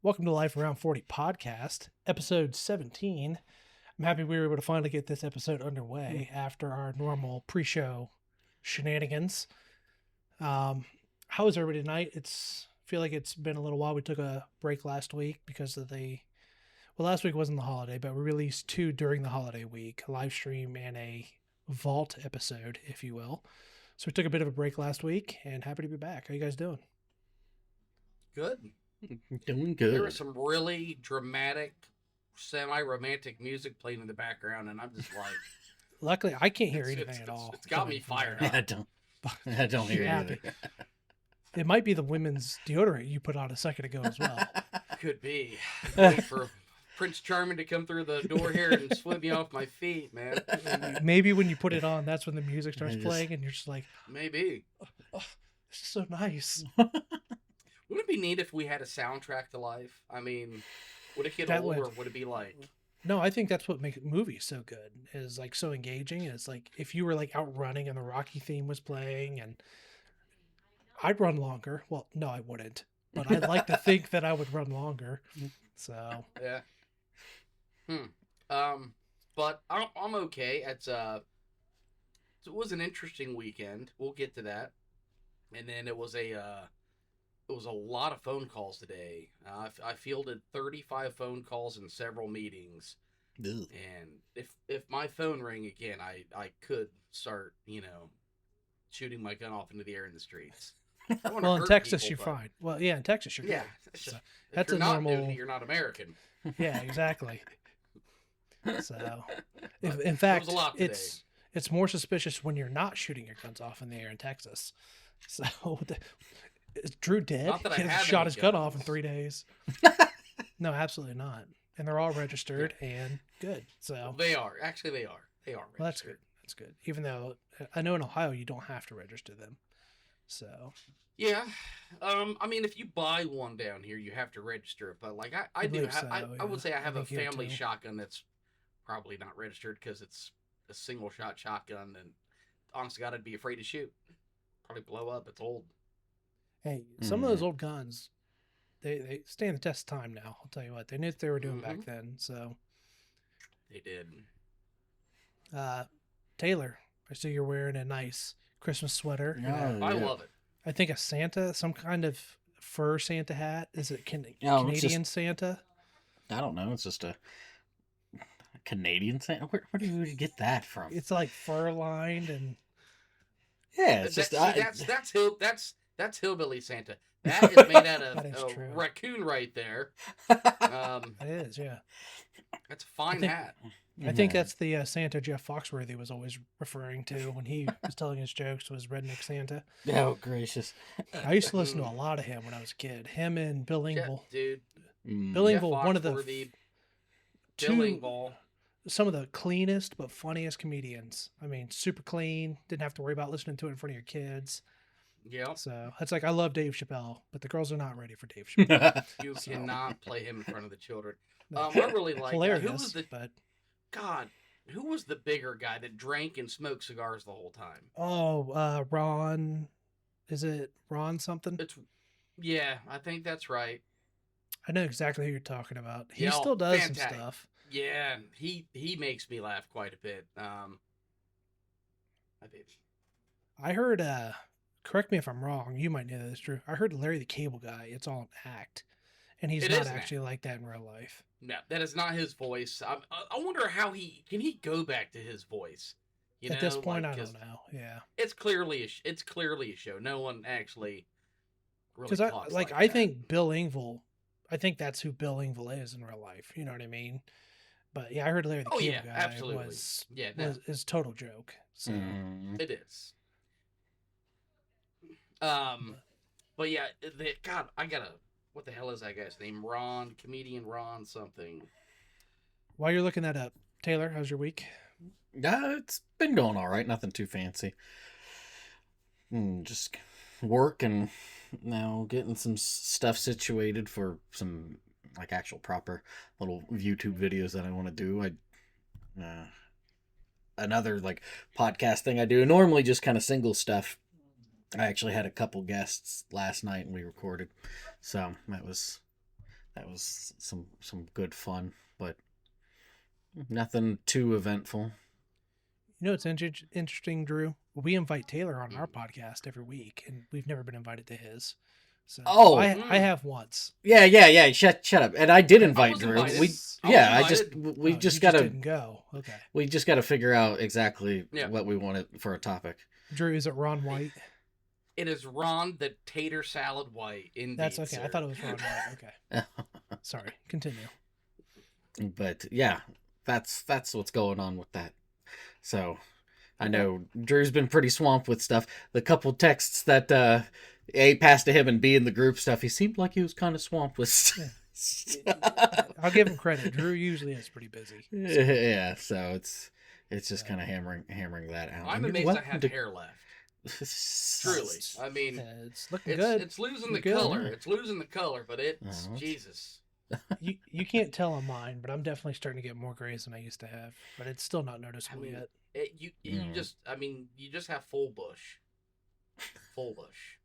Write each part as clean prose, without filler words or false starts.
Welcome to Life Around 40 podcast, episode 17. I'm happy we were able to finally get this episode underway after our normal pre-show shenanigans. How was everybody tonight? I feel like it's been a little while. We took a break last week because of last week wasn't the holiday, but we released two during the holiday week, a live stream and a vault episode, if you will. So we took a bit of a break last week and happy to be back. How you guys doing? Good. Doing good. There was some really dramatic, semi-romantic music playing in the background, and I'm just like... Luckily, I can't hear anything at all. It's got me fired up. I don't hear happy. either. It might be the women's deodorant you put on a second ago as well. Could be. Wait for Prince Charming to come through the door here and sweep me off my feet, man. Maybe when you put it on, that's when the music starts playing, and you're just like, Maybe. oh, this is so nice. Wouldn't it be neat if we had a soundtrack to life? I mean, would it get old, or would it be like... No, I think that's what makes movies so good, is like so engaging. It's like if you were like out running and the Rocky theme was playing, and I'd run longer. Well, no, I wouldn't, but I'd like to think that I would run longer. So yeah. But I'm okay. It was an interesting weekend. We'll get to that. And then it was a lot of phone calls today. I fielded 35 phone calls and several meetings. Ew. And if my phone rang again, I could start, shooting my gun off into the air in the streets. well, in Texas, you're fine. Well, yeah, in Texas, you're yeah. fine. That's a normal. Duty, you're not American. Yeah, exactly. So, in fact, it's more suspicious when you're not shooting your guns off in the air in Texas. So, is Drew dead? Not that He I shot his gun guns. off in 3 days. No, absolutely not. And they're all registered and good. So they are. Actually, they are. They are registered. Well, that's good. That's good. Even though I know in Ohio you don't have to register them. So yeah, I mean, if you buy one down here, you have to register it. But like I do have, I would say I have a family shotgun that's probably not registered because it's a single shot shotgun, and honest to God, I'd be afraid to shoot. Probably blow up. It's old. Hey, some of those old guns, they stand the test of time now. I'll tell you what, they knew what they were doing back then. So they did. Taylor, I see you're wearing a nice Christmas sweater. I love it. I think a Santa, some kind of fur Santa hat. Is it Canadian Santa? I don't know. It's just a Canadian Santa. Where do you get that from? It's like fur lined and. Yeah, it's that's hillbilly Santa. That is made out of a raccoon right there. It is, yeah. That's a fine hat. I think that's the Santa Jeff Foxworthy was always referring to when he was telling his jokes, was Redneck Santa. Oh, gracious. I used to listen to a lot of him when I was a kid. Him and Bill Engvall. Yeah, dude. Bill Engvall, one of the Bill Engvall. Some of the cleanest but funniest comedians. I mean, super clean. Didn't have to worry about listening to it in front of your kids. Yeah. So it's like, I love Dave Chappelle, but the girls are not ready for Dave Chappelle. You cannot play him in front of the children. No. I really like hilarious. Who was the bigger guy that drank and smoked cigars the whole time? Oh, Ron. Is it Ron something? Yeah, I think that's right. I know exactly who you're talking about. He still does some stuff. Yeah, he makes me laugh quite a bit. I heard, correct me if I'm wrong, you might know this, Drew. I heard Larry the Cable Guy, it's all an act. And he's not actually like that in real life. No, that is not his voice. I wonder how can he go back to his voice? At this point, I don't know. Yeah, it's clearly a show. No one actually really because I think Bill Engvall. I think that's who Bill Engvall is in real life. You know what I mean? But yeah, I heard Larry the Cable Guy absolutely. was is total joke. So it is. But yeah, I gotta. What the hell is that guy's name? Comedian Ron something. While you're looking that up, Taylor, how's your week? It's been going all right. Nothing too fancy. Just work and now getting some stuff situated for some like actual proper little YouTube videos that I want to do. Another like podcast thing I do. Normally just kind of single stuff I actually had a couple guests last night and we recorded, so that was some good fun, but nothing too eventful. You know, it's interesting, Drew. We invite Taylor on our podcast every week, and we've never been invited to his. So I have once. Yeah. Shut up. And I did invite Drew. Invited. We just gotta didn't go. Okay. We just gotta figure out exactly what we wanted for a topic. Drew, is it Ron White? It is Ron the Tater Salad White. Indeed, that's okay. sir. I thought it was Ron White. Okay. Sorry. Continue. But yeah, that's what's going on with that. So I know Drew's been pretty swamped with stuff. The couple texts that A passed to him and B in the group stuff, he seemed like he was kind of swamped with stuff. I'll give him credit. Drew usually is pretty busy. So. Yeah, so it's just kind of hammering that out. I'm amazed I have hair left. Truly, I mean, it's looking good. It's losing the color. It's losing the color, but it's Jesus. You can't tell on mine, but I'm definitely starting to get more grays than I used to have. But it's still not noticeable yet. You just have full bush. Full bush.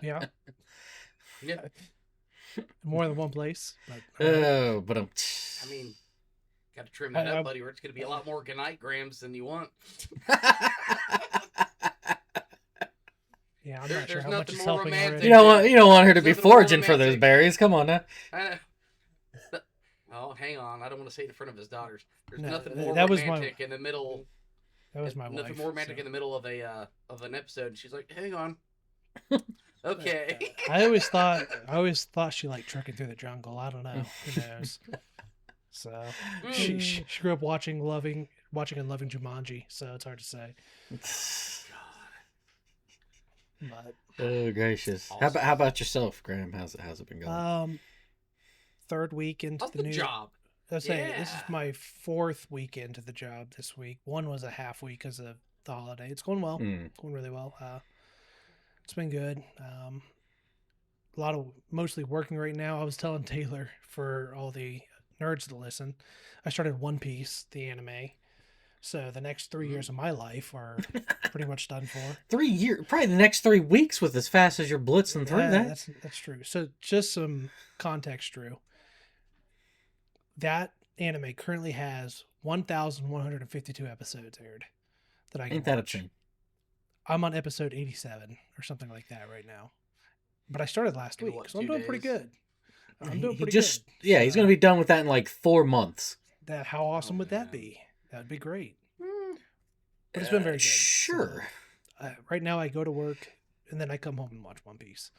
Yeah. Yeah. More than one place. But, I mean, got to trim that up, buddy, or it's going to be a lot more Ganite grams than you want. Yeah, I'm not sure how much is helping already. You don't want her to be foraging for those berries. Come on now. Oh, hang on. I don't want to say it in front of his daughters. There's nothing more romantic in the middle. That was my wife. Nothing more romantic in the middle of an episode. And she's like, hang on. Okay. I always thought she liked trekking through the jungle. I don't know. Who knows? So she grew up watching and loving Jumanji. So it's hard to say. But, oh gracious! Awesome. How about yourself, Graham? How's it been going? Third week into the new job. I was saying this is my fourth week into the job this week. One was a half week because of the holiday. It's going well. It's going really well. It's been good. A lot of mostly working right now. I was telling Taylor, for all the nerds to listen, I started One Piece, the anime. So the next 3 years of my life are pretty much done for. 3 years, probably the next 3 weeks with as fast as you're blitzing through that. That's true. So just some context, Drew. That anime currently has 1,152 episodes aired that I can Ain't that watch. A thing? I'm on episode 87 or something like that right now. But I started last week, so I'm doing pretty good. I'm doing pretty good. Yeah, he's going to be done with that in like 4 months. How awesome would that be? That'd be great. But it's been very good. Sure. So, right now I go to work and then I come home and watch One Piece.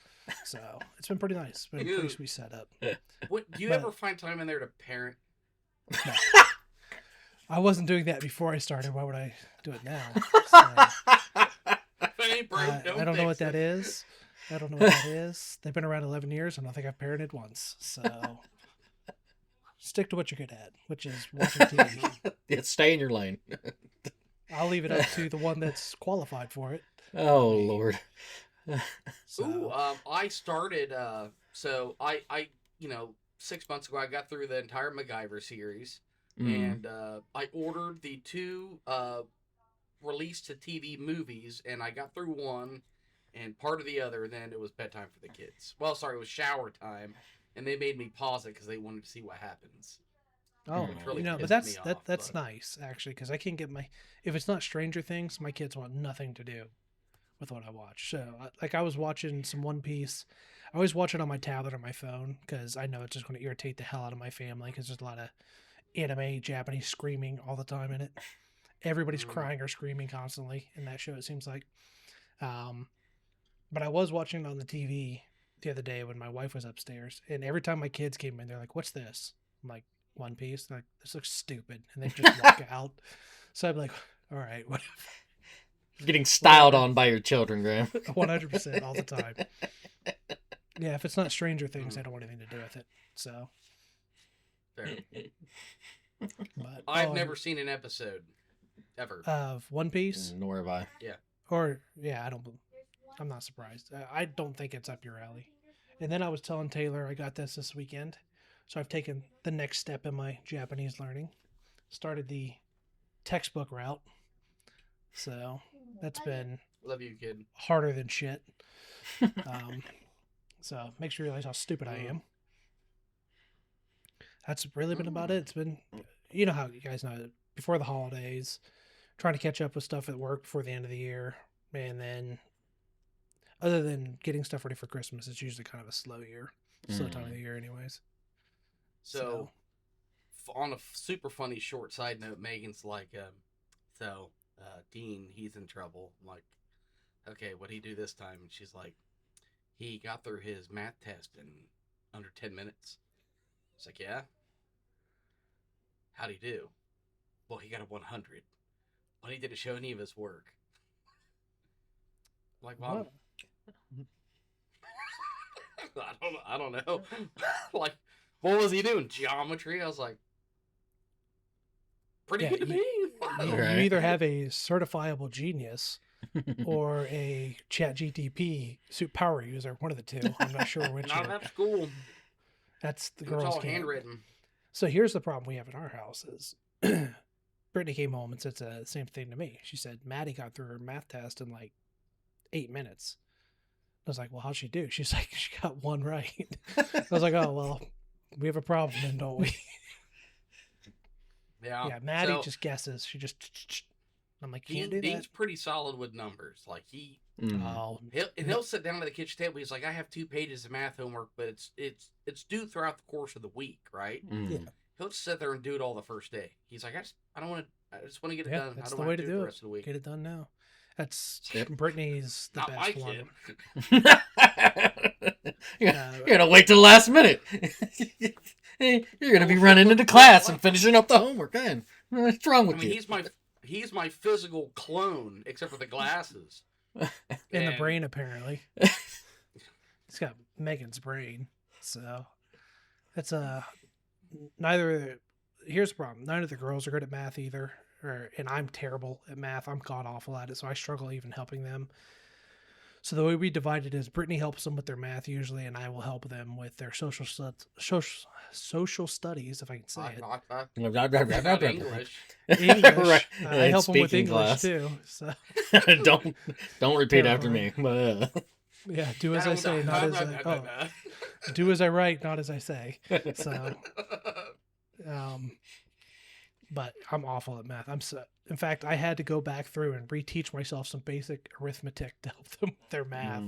So it's been pretty nice. It's been a pretty sweet setup. Do you ever find time in there to parent? No. I wasn't doing that before I started. Why would I do it now? So, I don't know what that is. I don't know what that is. They've been around 11 years and I don't think I've parented once. So stick to what you're good at, which is watching TV. Yeah, stay in your lane. I'll leave it up to the one that's qualified for it. Oh, Lord. I started, so I 6 months ago, I got through the entire MacGyver series, and I ordered the 2 released to TV movies, and I got through one, and part of the other, and then it was bedtime for the kids. Well, sorry, it was shower time, and they made me pause it because they wanted to see what happens. Oh, really but that's nice, actually, because I can't get if it's not Stranger Things, my kids want nothing to do with what I watch. So, like, I was watching some One Piece. I always watch it on my tablet or my phone because I know it's just going to irritate the hell out of my family because there's a lot of anime, Japanese screaming all the time in it. Everybody's crying or screaming constantly in that show, it seems like. But I was watching it on the TV the other day when my wife was upstairs, and every time my kids came in, they're like, "What's this?" I'm like, "One Piece." They're like, "This looks stupid," and they just walk out. So I'm like, "All right, whatever." Getting styled on by your children, Graham. 100% all the time. Yeah, if it's not Stranger Things, I don't want anything to do with it. So. Fair. But, I've never seen an episode ever of One Piece. Nor have I. Yeah. I'm not surprised. I don't think it's up your alley. And then I was telling Taylor I got this weekend. So I've taken the next step in my Japanese learning. Started the textbook route. So that's been Love you, kid. harder than shit. So makes you realize how stupid I am. That's really been about it. It's been, you know how you guys know, before the holidays, trying to catch up with stuff at work before the end of the year. And then, other than getting stuff ready for Christmas, it's usually kind of a slow time of the year anyways. So on a super funny short side note, Megan's like, Dean, he's in trouble. I'm like, okay, what'd he do this time? And she's like, he got through his math test in under 10 minutes. It's like, yeah? How'd he do? Well, he got a 100. But he didn't show any of his work. Like, Mom. I don't know. Like, what was he doing? Geometry? I was like, pretty good to me. You either have a certifiable genius or a ChatGPT power user, one of the two. I'm not sure which. Not at school. That's the girl's all handwritten. So here's the problem we have in our house is Brittany came home and said the same thing to me. She said, Maddie got through her math test in like 8 minutes. I was like, well, how'd she do? She's like, she got one right. I was like, oh, well, we have a problem then, don't we? Yeah, Maddie just guesses. She just... I'm like, can't do that. Dean's pretty solid with numbers. Like, he'll sit down at the kitchen table. He's like, I have 2 pages of math homework, but it's due throughout the course of the week, right? Yeah. He'll just sit there and do it all the first day. He's like, I just want to get it done. That's I don't the way to do do the it. rest of the week. Get it done now. That's Brittany's the Not best my one. You're gonna wait till the last minute. You're gonna be running into class and finishing up the homework. Man, what's wrong with you? He's my physical clone, except for the glasses and the brain. Apparently, he's got Megan's brain. So that's neither. Here's the problem: neither of the girls are good at math either. And I'm terrible at math. I'm god awful at it, so I struggle even helping them. So the way we divide it is Brittany helps them with their math usually, and I will help them with their social studies, if I can say it. English. English. I help them with English too. So don't repeat after me. Yeah, do as I say, not as I. Do as I write, not as I say. So, but I'm awful at math. In fact, I had to go back through and reteach myself some basic arithmetic to help them with their math.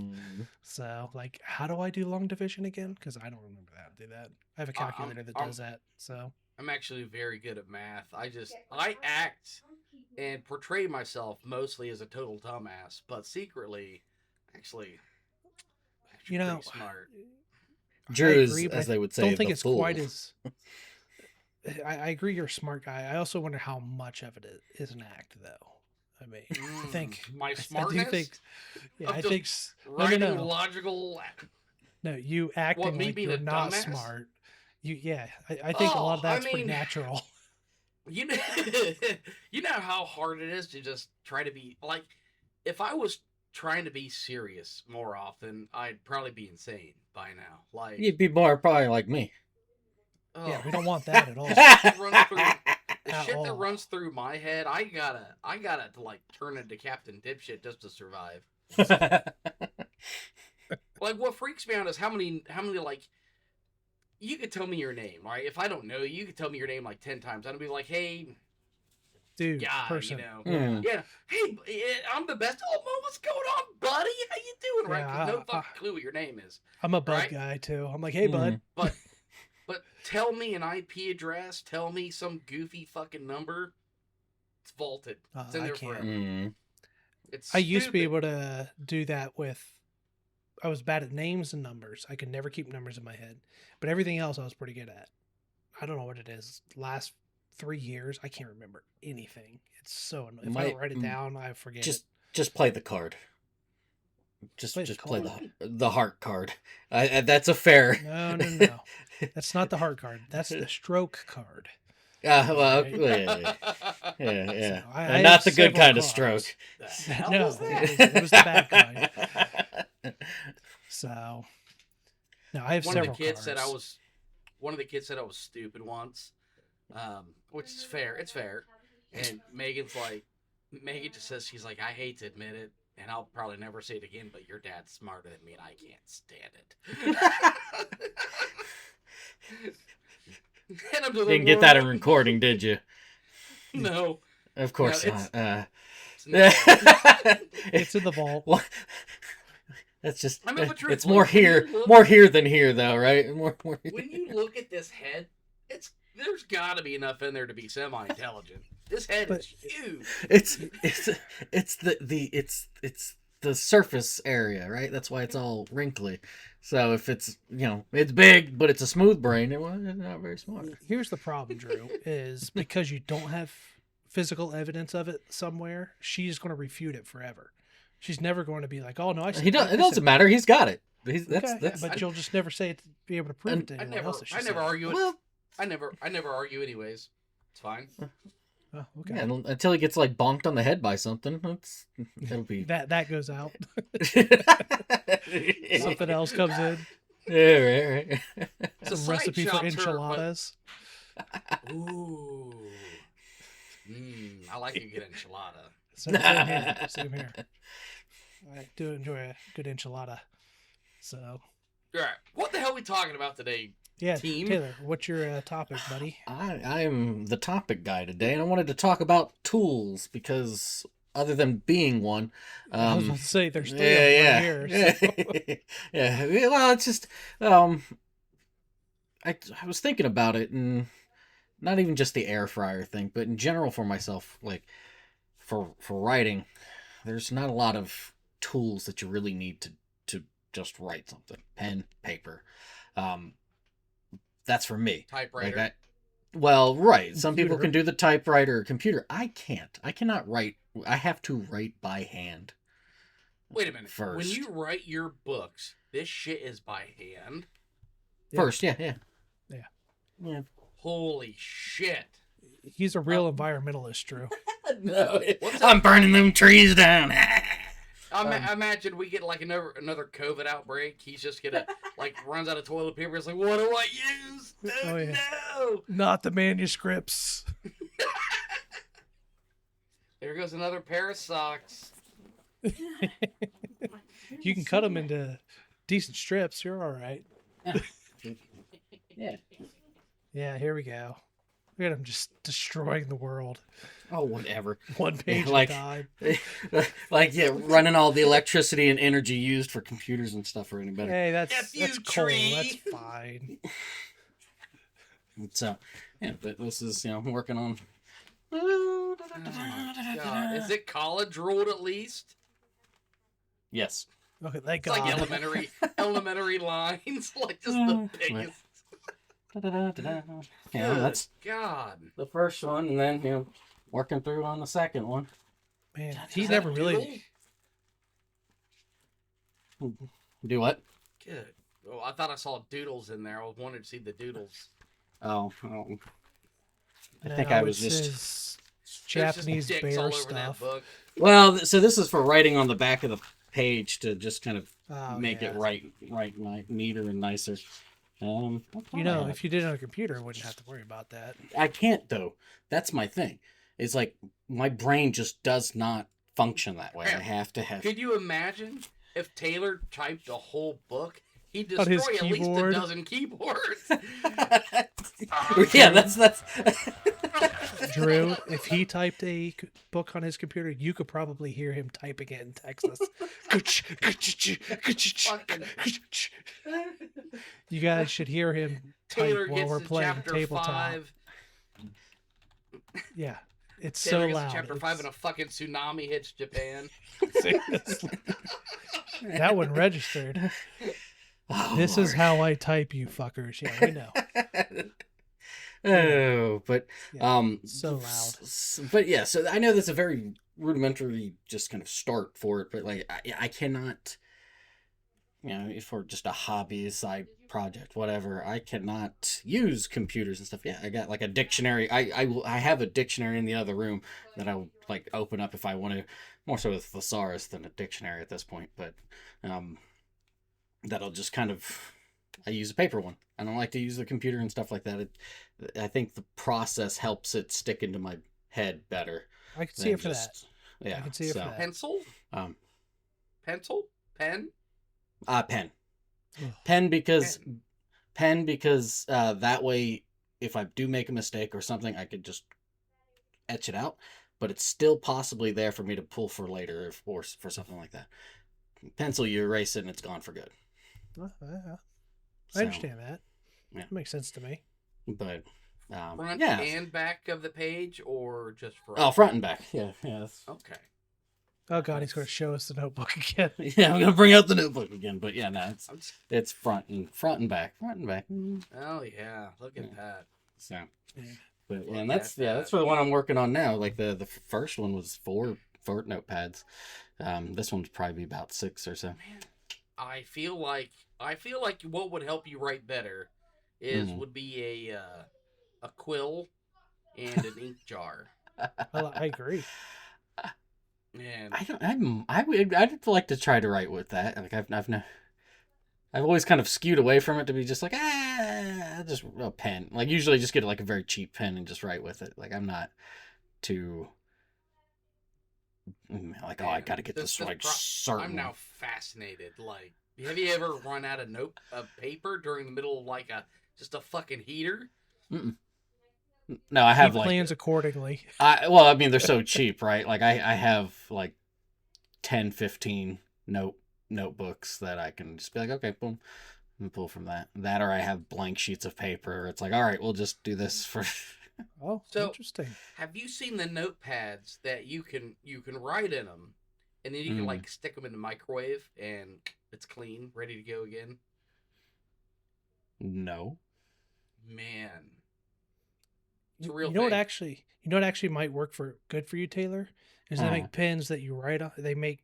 So, like, how do I do long division again? Because I don't remember how to do that. I have a calculator that does that. So I'm actually very good at math. I act and portray myself mostly as a total dumbass, but secretly, actually pretty smart. Drew is, as they would say, don't think it's fool. Quite as. I agree you're a smart guy. I also wonder how much of it is an act, though. I mean, I think... My smartness? I think... Writing logical... No, you acting like you're not dumbass? Smart. I think a lot of that's pretty natural. You know, you know how hard it is to just try to be... Like, if I was trying to be serious more often, I'd probably be insane by now. Like, you'd be more probably like me. Yeah, we don't want that at all. The shit that runs through my head, I gotta like turn into Captain Dipshit just to survive. Like, what freaks me out is how many like, you could tell me your name, right? If I don't know you could tell me your name like 10 times. I'd be like, hey, dude, guy, person. Yeah. Hey, I'm the best. Oh, what's going on, buddy? How you doing? Right? 'Cause no fucking clue what your name is. I'm a bud guy too. I'm like, hey, bud. But tell me an IP address. Tell me some goofy fucking number. It's vaulted. It's in there forever. I used to be able to do that with... I was bad at names and numbers. I could never keep numbers in my head. But everything else I was pretty good at. I don't know what it is. Last 3 years, I can't remember anything. It's so annoying. If I don't write it down, I forget it. Just play the card. Just play the heart card. That's a fair. No. That's not the heart card. That's the stroke card. Well, right? yeah. So and not the good kind of stroke. No, it was the bad kind. So, no, I have several cards. One of the kids said I was stupid once, which is fair. It's fair. And Megan just says, she's like, I hate to admit it, and I'll probably never say it again, but your dad's smarter than me and I can't stand it. Didn't get that in recording, did you? No. Of course no, not. It's in the vault. Well, that's just. I mean, it's more here than here, though, right? More. When you look at this head, there's got to be enough in there to be semi-intelligent. This head is huge. It's the surface area, right? That's why it's all wrinkly. So if it's it's big, but it's a smooth brain, it's not very smart. Here's the problem, Drew, is because you don't have physical evidence of it somewhere, she's going to refute it forever. She's never going to be like, "Oh no, I." It doesn't matter. He's got it. That's. But you'll just never say it to be able to prove it to anyone else. I never argue it. Well, I never argue anyways. It's fine. Oh, okay. Yeah, until he gets like bonked on the head by something, it'll be that goes out. Something else comes in. Yeah, right. Some recipe for enchiladas. Ooh. I like a good enchilada. Same here. I do enjoy a good enchilada. So. All right. What the hell are we talking about today? Yeah, team? Taylor, what's your topic, buddy? I'm the topic guy today, and I wanted to talk about tools because, other than being one, I was about to say there's three of them right here. So. Yeah. Well, it's just I was thinking about it, and not even just the air fryer thing, but in general for myself, like for writing, there's not a lot of tools that you really need to just write something. Pen, paper. That's for me. Typewriter. Like well, right. Some people can do the typewriter or computer. I can't. I cannot write. I have to write by hand. Wait a minute. First. When you write your books, this shit is by hand? First, yeah. Holy shit. He's a real environmentalist, Drew. No, I'm burning them trees down. Imagine we get like another COVID outbreak. He's just gonna runs out of toilet paper. It's like, what do I use? No, not the manuscripts. There goes another pair of socks. You can cut them into decent strips. You're all right. Yeah. Yeah. Here we go. Look at him just destroying the world. Oh, whatever. One page at a time. Running all the electricity and energy used for computers and stuff or any better. Hey, that's cool. That's fine. So, but this is, I'm working on. Oh my God. Is it college ruled at least? Yes. Okay, thank God. God. Like elementary lines, like just the biggest. That's God. the first one, and then working through on the second one. Man, he never really do what? Good. Oh, I thought I saw doodles in there. I wanted to see the doodles. Oh. I think I was just Japanese just bear all stuff. Over that book. Well, so this is for writing on the back of the page to just kind of make it right, neater and nicer. If you did it on a computer, I wouldn't have to worry about that. I can't though. That's my thing. It's like my brain just does not function that way. I have to have. Could you imagine if Taylor typed a whole book? He'd destroy at least a dozen keyboards. Yeah, that's. Drew, if he typed a book on his computer, you could probably hear him typing it in Texas. You guys should hear him type while we're playing tabletop. 5. Yeah, it's Taylor so loud. Chapter 5 and a fucking tsunami hits Japan. That one registered. Oh, this Lord. Is how I type, you fuckers. Yeah, we know. Oh, but so loud. But yeah, so I know that's a very rudimentary just kind of start for it, but I cannot, for just a hobby, side project, whatever, I cannot use computers and stuff. Yeah, I got like a dictionary. I have a dictionary in the other room that I will open up if I want to, more so with thesaurus than a dictionary at this point, but that'll just kind of, I use a paper one. I don't like to use the computer and stuff like that. I think the process helps it stick into my head better. I can see it for that. Yeah, I can see it for that. Pencil? Pencil? Pen? Pen. Pen because that way, if I do make a mistake or something, I could just etch it out, but it's still possibly there for me to pull for later or for something like that. Pencil, you erase it and it's gone for good. I understand that. Yeah. That makes sense to me. But front and back of the page, or just front? Oh, front and back. Yeah. Okay. Oh God, he's going to show us the notebook again. Yeah, I'm going to bring out the notebook again. But yeah, no, it's front and back. Oh yeah, look at that. So, but and that's for the one I'm working on now. Like the first one was four notepads. This one's probably about 6 or so. Man, I feel like what would help you write better would be a quill and an ink jar. I agree. And I'd like to try to write with that. Like I've always kind of skewed away from it to be just like just a pen. Like usually just get like a very cheap pen and just write with it. Like I'm not too like I got to get this like certain. I'm now fascinated. Like, have you ever run out of paper during the middle of like just a fucking heater? Mm-mm. No, I have like plans accordingly. I mean, they're so cheap, right? Like I have like 10, 15 notebooks that I can just be like, okay, boom, and pull from that. Or I have blank sheets of paper. It's like, all right, we'll just do this for. Oh, so interesting. Have you seen the notepads that you can write in them, and then you can like stick them in the microwave and it's clean, ready to go again? No. Man. It's a real thing. What actually might work good for you, Taylor, is they make pens that you write on. They make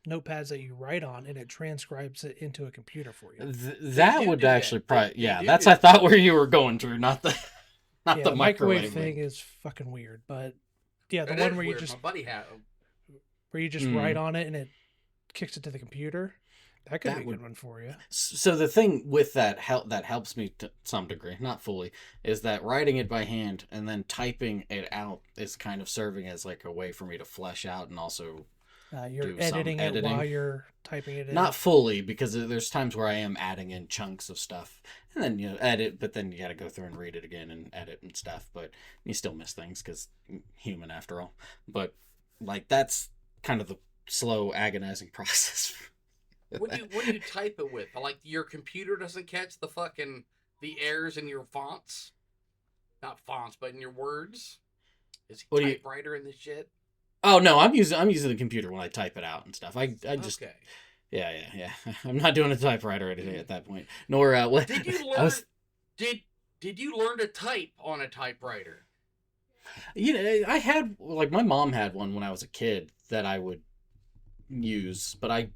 notepads that you write on, and it transcribes it into a computer for you. That would actually probably, that's I thought where you were going through, not the microwave thing is fucking weird, but yeah, the one where you just my buddy had where you just write on it and it kicks it to the computer. That could be a good one for you. So the thing with that helps me to some degree, not fully, is that writing it by hand and then typing it out is kind of serving as like a way for me to flesh out and also you're editing it while you're typing it in. Not fully, because there's times where I am adding in chunks of stuff and then edit, but then you got to go through and read it again and edit and stuff. But you still miss things because human after all. But like that's kind of the slow, agonizing process. What do you type it with? Like your computer doesn't catch the errors in your fonts, not fonts, but in your words. Is he typewriter in this shit? Oh no, I'm using the computer when I type it out and stuff. I just okay. Yeah. I'm not doing a typewriter or anything at that point. Nor what did you learn? Did you learn to type on a typewriter? I had my mom had one when I was a kid that I would use, but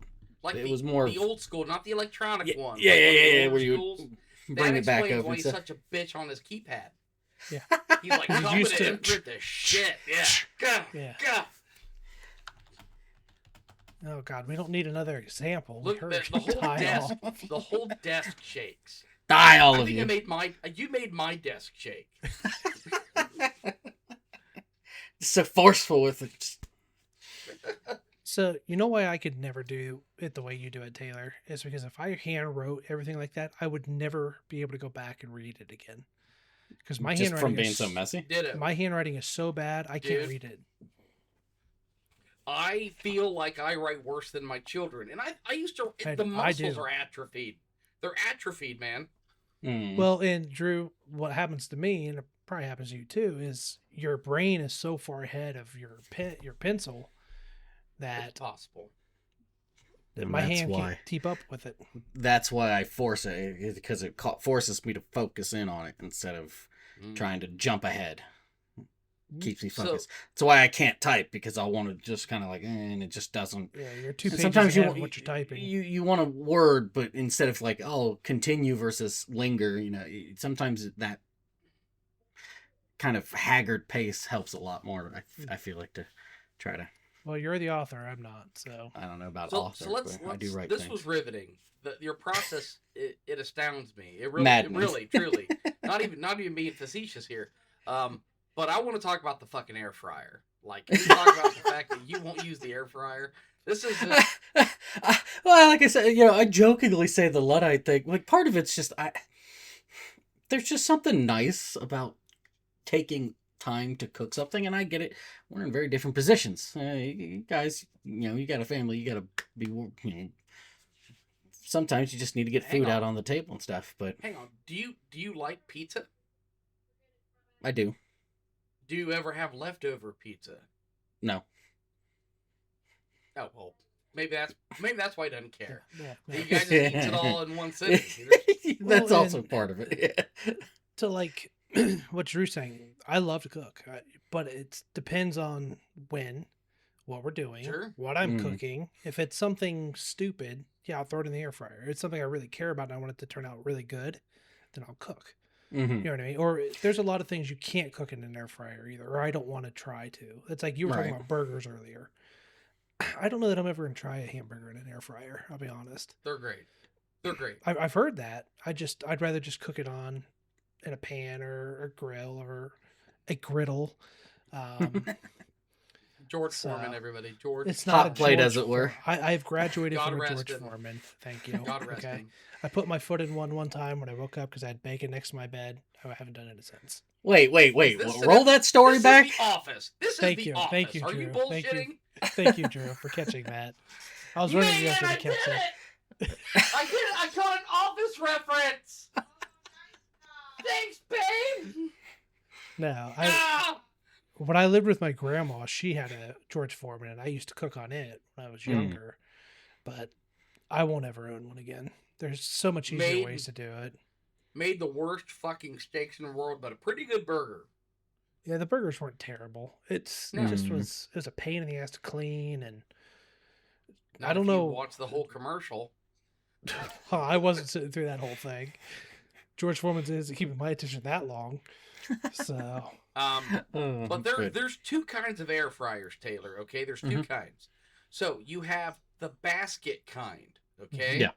it was more the old school, not the electronic one. Yeah. Where you bring it back over. Why he's such a bitch on his keypad. Yeah, he's like coming to input the shit. Yeah. Oh God, we don't need another example. Look, the whole desk shakes. Die, all of you. You made my desk shake. So forceful with it. So, you know why I could never do it the way you do it, Taylor? Is because if I hand wrote everything like that, I would never be able to go back and read it again. Because my handwriting from being so messy? My handwriting is so bad, I can't read it. I feel like I write worse than my children. And I used to... The muscles are atrophied. They're atrophied, man. Well, and Drew, what happens to me, and it probably happens to you too, is your brain is so far ahead of your pencil that it's possible. That my hand can't keep up with it. That's why I force it, because it forces me to focus in on it instead of trying to jump ahead. Keeps me focused. That's why I can't type, because I want to just kind of like, and it just doesn't. Yeah, you're too pages sometimes ahead of what you're typing. You want a word, but instead of like, continue versus linger, sometimes that kind of haggard pace helps a lot more. I feel like to try to. Well, you're the author. I'm not, so I don't know about author. So but I do write this things. Was riveting. Your process it astounds me. It really, truly. not even being facetious here. But I want to talk about the fucking air fryer. Like, can you talk about the fact that you won't use the air fryer? This is just... Well, like I said, I jokingly say the Luddite thing. Like, part of it's just there's just something nice about taking time to cook something, and I get it. We're in very different positions. You guys, you got a family. You got to be. Sometimes you just need to get food out on the table and stuff. But hang on, do you like pizza? I do. Do you ever have leftover pizza? No. Oh well, maybe that's why he doesn't care. Yeah. You guys just eats it all in one sitting. That's also part of it. Yeah. To like what Drew's saying, I love to cook, but it depends on what we're doing, Sure. what I'm cooking. If it's something stupid, yeah, I'll throw it in the air fryer. If it's something I really care about and I want it to turn out really good, then I'll cook. Mm-hmm. You know what I mean? Or there's a lot of things you can't cook in an air fryer either, or I don't want to try to. It's like you were talking about burgers earlier. I don't know that I'm ever going to try a hamburger in an air fryer. I'll be honest. They're great. They're great. I've heard that. I'd rather just cook it in a pan or a grill or a griddle. George Foreman, everybody. George. It's not hot plate, as it were. I've graduated from a George Foreman. Thank you. God rest him. I put my foot in one time when I woke up because I had bacon next to my bed. I haven't done it since. Wait. Roll that story back. This is the office. This is the office. Thank you, Are Drew. you bullshitting? Thank you, Drew, for catching that. I was running you up to catch it. I did it. I caught an office reference. Thanks, babe. No, when I lived with my grandma, she had a George Foreman, and I used to cook on it when I was younger. But I won't ever own one again. There's so much easier ways to do it. Made the worst fucking steaks in the world, but a pretty good burger. Yeah, the burgers weren't terrible. It was a pain in the ass to clean, and I don't know. Watch the whole commercial. I wasn't sitting through that whole thing. George Foreman isn't keeping my attention that long, so. But there's two kinds of air fryers, Taylor. Okay, there's two kinds. So you have the basket kind. Okay.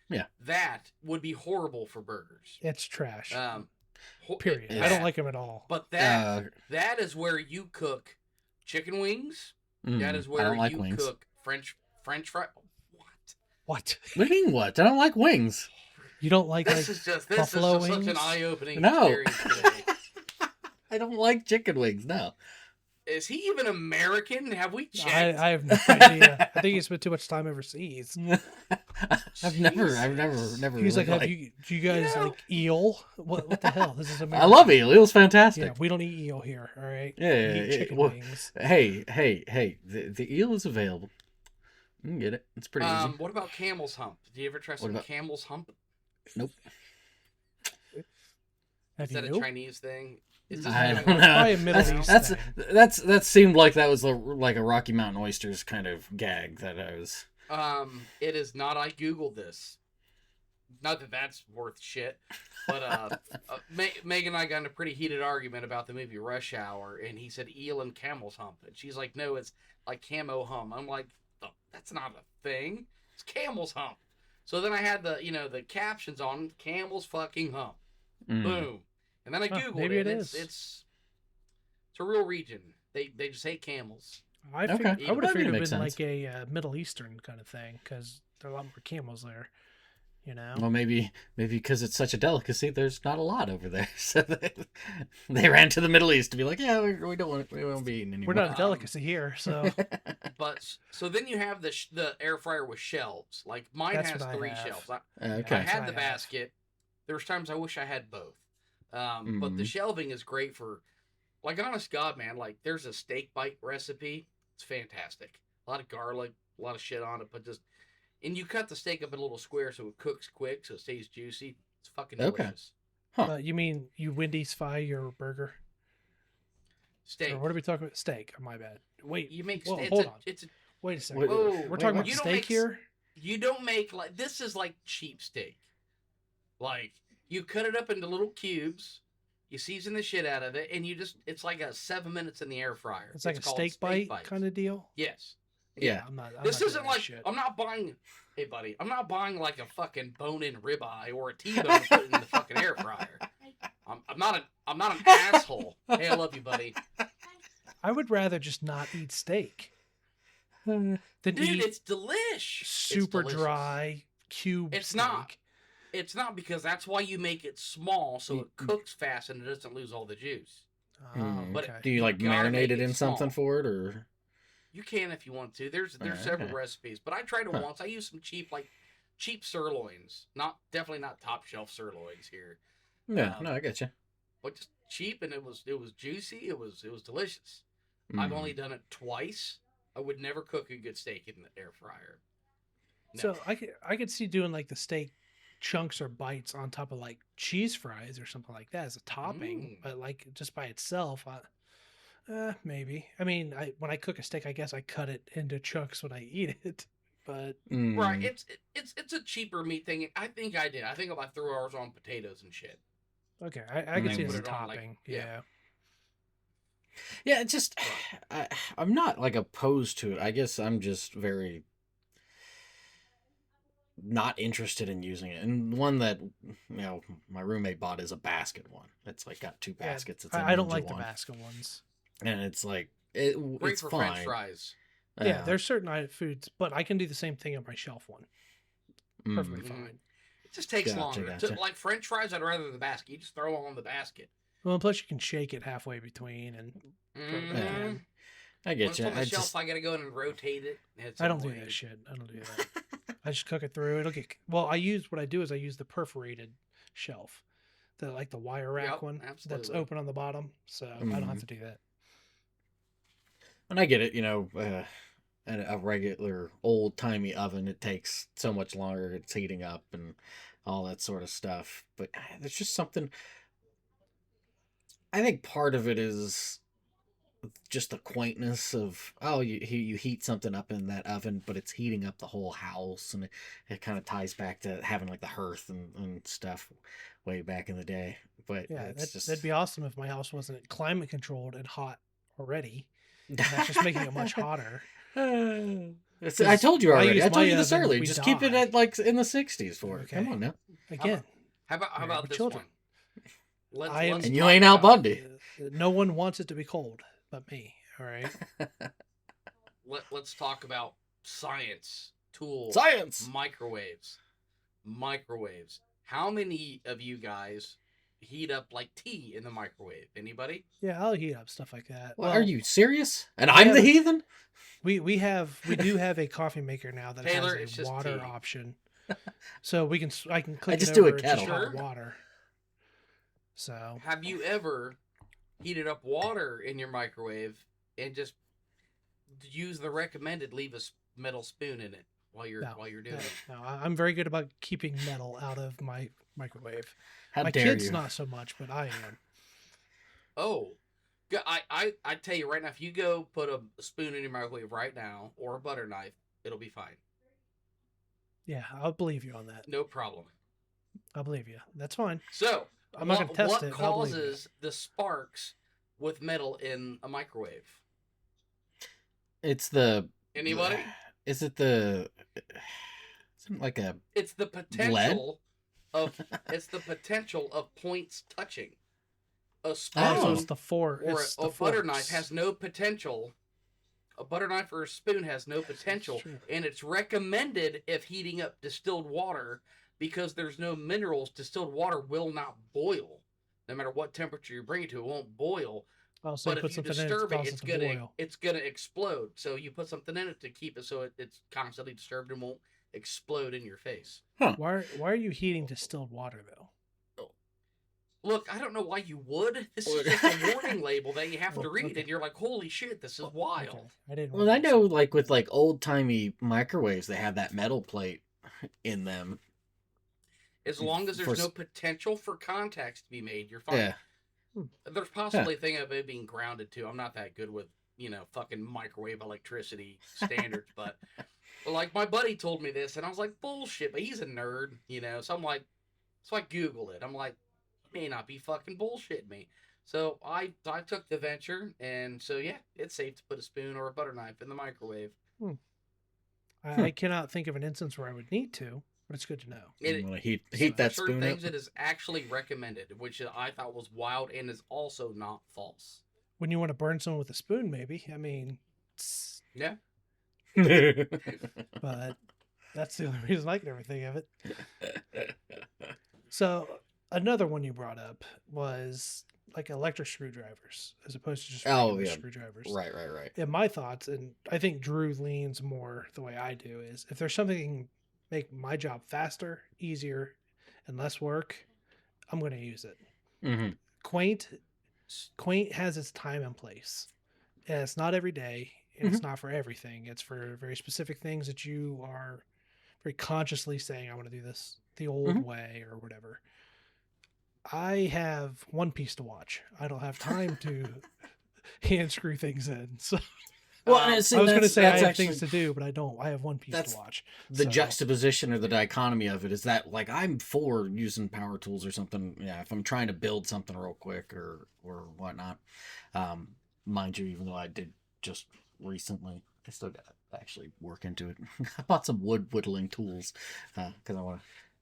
Yeah. That would be horrible for burgers. It's trash. Period. I don't like them at all. But that is where you cook chicken wings. That is where you cook French fry. What? What do you mean what? I don't like wings. You don't like this is just such an eye-opening experience today. I don't like chicken wings. No. Is he even American? Have we checked? I have no idea. I think he spent too much time overseas. I've never. He's like, do you guys like eel? What the hell? This is American. I love eel. Eel's fantastic. Yeah, we don't eat eel here. All right. Yeah. We eat chicken wings. Hey. The eel is available. You can get it. It's pretty easy. What about camel's hump? Do you ever try some camel's hump? Nope. Is that a Chinese thing? I don't know. Probably a Middle East thing. That seemed like that was like a Rocky Mountain oysters kind of gag that I was. It is not. I googled this. Not that that's worth shit, but Megan and I got in a pretty heated argument about the movie Rush Hour, and he said eel and camel's hump, and she's like, "No, it's like camo hum." I'm like, oh, "That's not a thing. It's camel's hump." So then I had the captions on camel's fucking hump. Boom. And then I googled it. It's a real region. They just hate camels. I would have figured it would have been like a Middle Eastern kind of thing because there are a lot more camels there. Well, maybe because it's such a delicacy, there's not a lot over there, so they ran to the Middle East to be like, yeah, we won't be eating anymore. We're not a delicacy here, so. But so then you have the air fryer with shelves. Like mine has 3 shelves. I had the basket. There was times I wish I had both. But the shelving is great for, like, honest God, man, like, there's a steak bite recipe. It's fantastic. A lot of garlic, a lot of shit on it, but and you cut the steak up in little squares so it cooks quick, so it stays juicy. It's fucking delicious. Huh. You mean you Wendy's-fy your burger? Steak. Or what are we talking about? Steak. Oh, my bad. Wait. You make hold on. Wait a second. We're talking about steak here? You don't make, like, this is like cheap steak. Like, you cut it up into little cubes, you season the shit out of it, and it's like a 7 minutes in the air fryer. It's like a steak bite kind of deal? Yes. Yeah. This isn't like, I'm not buying, hey buddy, I'm not buying like a fucking bone-in ribeye or a T-bone and put it in the fucking air fryer. I'm not an asshole. Hey, I love you, buddy. I would rather just not eat steak. than Dude, eat it's delish. super it's dry cube It's steak. not. It's not, because that's why you make it small, so it cooks fast and it doesn't lose all the juice. Oh, But okay. Do you like marinate it in something for it, or? You can if you want to. There's several recipes, but I tried it once. I used some cheap sirloins. Definitely not top shelf sirloins here. Yeah, no, I get you. But just cheap, and it was juicy. It was delicious. I've only done it twice. I would never cook a good steak in the air fryer. No. So I could see doing like the steak chunks or bites on top of like cheese fries or something like that as a topping, but like just by itself, maybe. I mean, when I cook a steak, I guess I cut it into chunks when I eat it. But right, it's a cheaper meat thing. I think I did. I think I threw ours on potatoes and shit. Okay, I can see it as a topping. Yeah. Yeah, it's just I'm not like opposed to it. I guess I'm just very not interested in using it. And one that my roommate bought is a basket one. It's like got two baskets. Yeah, I don't like the basket ones. And it's like great for fine. French fries. Yeah, there's certain foods, but I can do the same thing on my shelf one. Perfectly fine. It just takes longer. Like French fries, I'd rather the basket. You just throw them on the basket. Well, plus you can shake it halfway between and. I get you. On the shelf, I gotta go in and rotate it. I don't do that shit. I don't do that. I just cook it through. It'll get well. I use the perforated shelf, the wire rack one that's open on the bottom, so I don't have to do that. And I get it. A regular old timey oven, it takes so much longer. It's heating up and all that sort of stuff. But there's just something. I think part of it is just the quaintness of you heat something up in that oven, but it's heating up the whole house, and it kind of ties back to having like the hearth and stuff way back in the day. But yeah, that'd be awesome if my house wasn't climate controlled and hot already. And that's just making it much hotter. I told you already. I told you this earlier. Just keep it at like in the 60s for it. Come on now. Again. How about this one? And you ain't Al Bundy. No one wants it to be cold but me. All right. Let's talk about science, tools, microwaves. How many of you guys heat up like tea in the microwave? Anybody? Yeah, I'll heat up stuff like that. Well, are you serious? And I'm the heathen? We do have a coffee maker now that has a water option, so I can click. I just do a kettle. Hot water. So have you ever heated up water in your microwave and just use the recommended leave a metal spoon in it while you're doing it? No, I'm very good about keeping metal out of my microwave. My kids not so much, but I am. Oh, I tell you right now, if you go put a spoon in your microwave right now or a butter knife, it'll be fine. Yeah, I'll believe you on that. No problem. I'll believe you. That's fine. So I'm not going to test it. What causes the sparks with metal in a microwave? It's the... Anybody? Is it the... Isn't it like a... It's the potential it's the potential of points touching. A spoon it's the four, or a butter knife has no potential. A butter knife or a spoon has no potential, and it's recommended if heating up distilled water, because there's no minerals. Distilled water will not boil, no matter what temperature you bring it to. It won't boil. Oh, so but if you disturb it, it's gonna explode. So you put something in it to keep it so it's constantly disturbed and won't explode in your face. Huh. Why are you heating distilled water though? Look, I don't know why you would. This is just a warning label that you have to read, and you're like, "Holy shit, this is wild." Okay. I didn't. Well, I know, like with like old timey microwaves, they have that metal plate in them. As long as there's no potential for contacts to be made, you're fine. Yeah. There's possibly a thing of it being grounded too. I'm not that good with fucking microwave electricity standards, but like my buddy told me this, and I was like, bullshit. But he's a nerd, So I'm like, so I Googled it. I'm like, may not be fucking bullshitting me. So I took the venture, and so yeah, it's safe to put a spoon or a butter knife in the microwave. I cannot think of an instance where I would need to, but it's good to know. You want to heat that spoon up? Things it is actually recommended, which I thought was wild and is also not false. When you want to burn someone with a spoon, maybe. I mean, yeah. But that's the only reason I can ever think of it. So another one you brought up was like electric screwdrivers as opposed to just regular screwdrivers. Right. In my thoughts, and I think Drew leans more the way I do, is if there's something that can make my job faster, easier, and less work, I'm going to use it. Mm-hmm. Quaint has its time and place. And it's not every day, and it's not for everything. It's for very specific things that you are very consciously saying, I want to do this the old way or whatever. I have one piece to watch. I don't have time to hand screw things in. So, well, I was going to say I have things to do, but I don't. I have one piece to watch. The juxtaposition or the dichotomy of it is that, like, I'm for using power tools or something. Yeah, if I'm trying to build something real quick or whatnot. Mind you, even though I did just recently, I still got to actually work into it. I bought some wood whittling tools because I want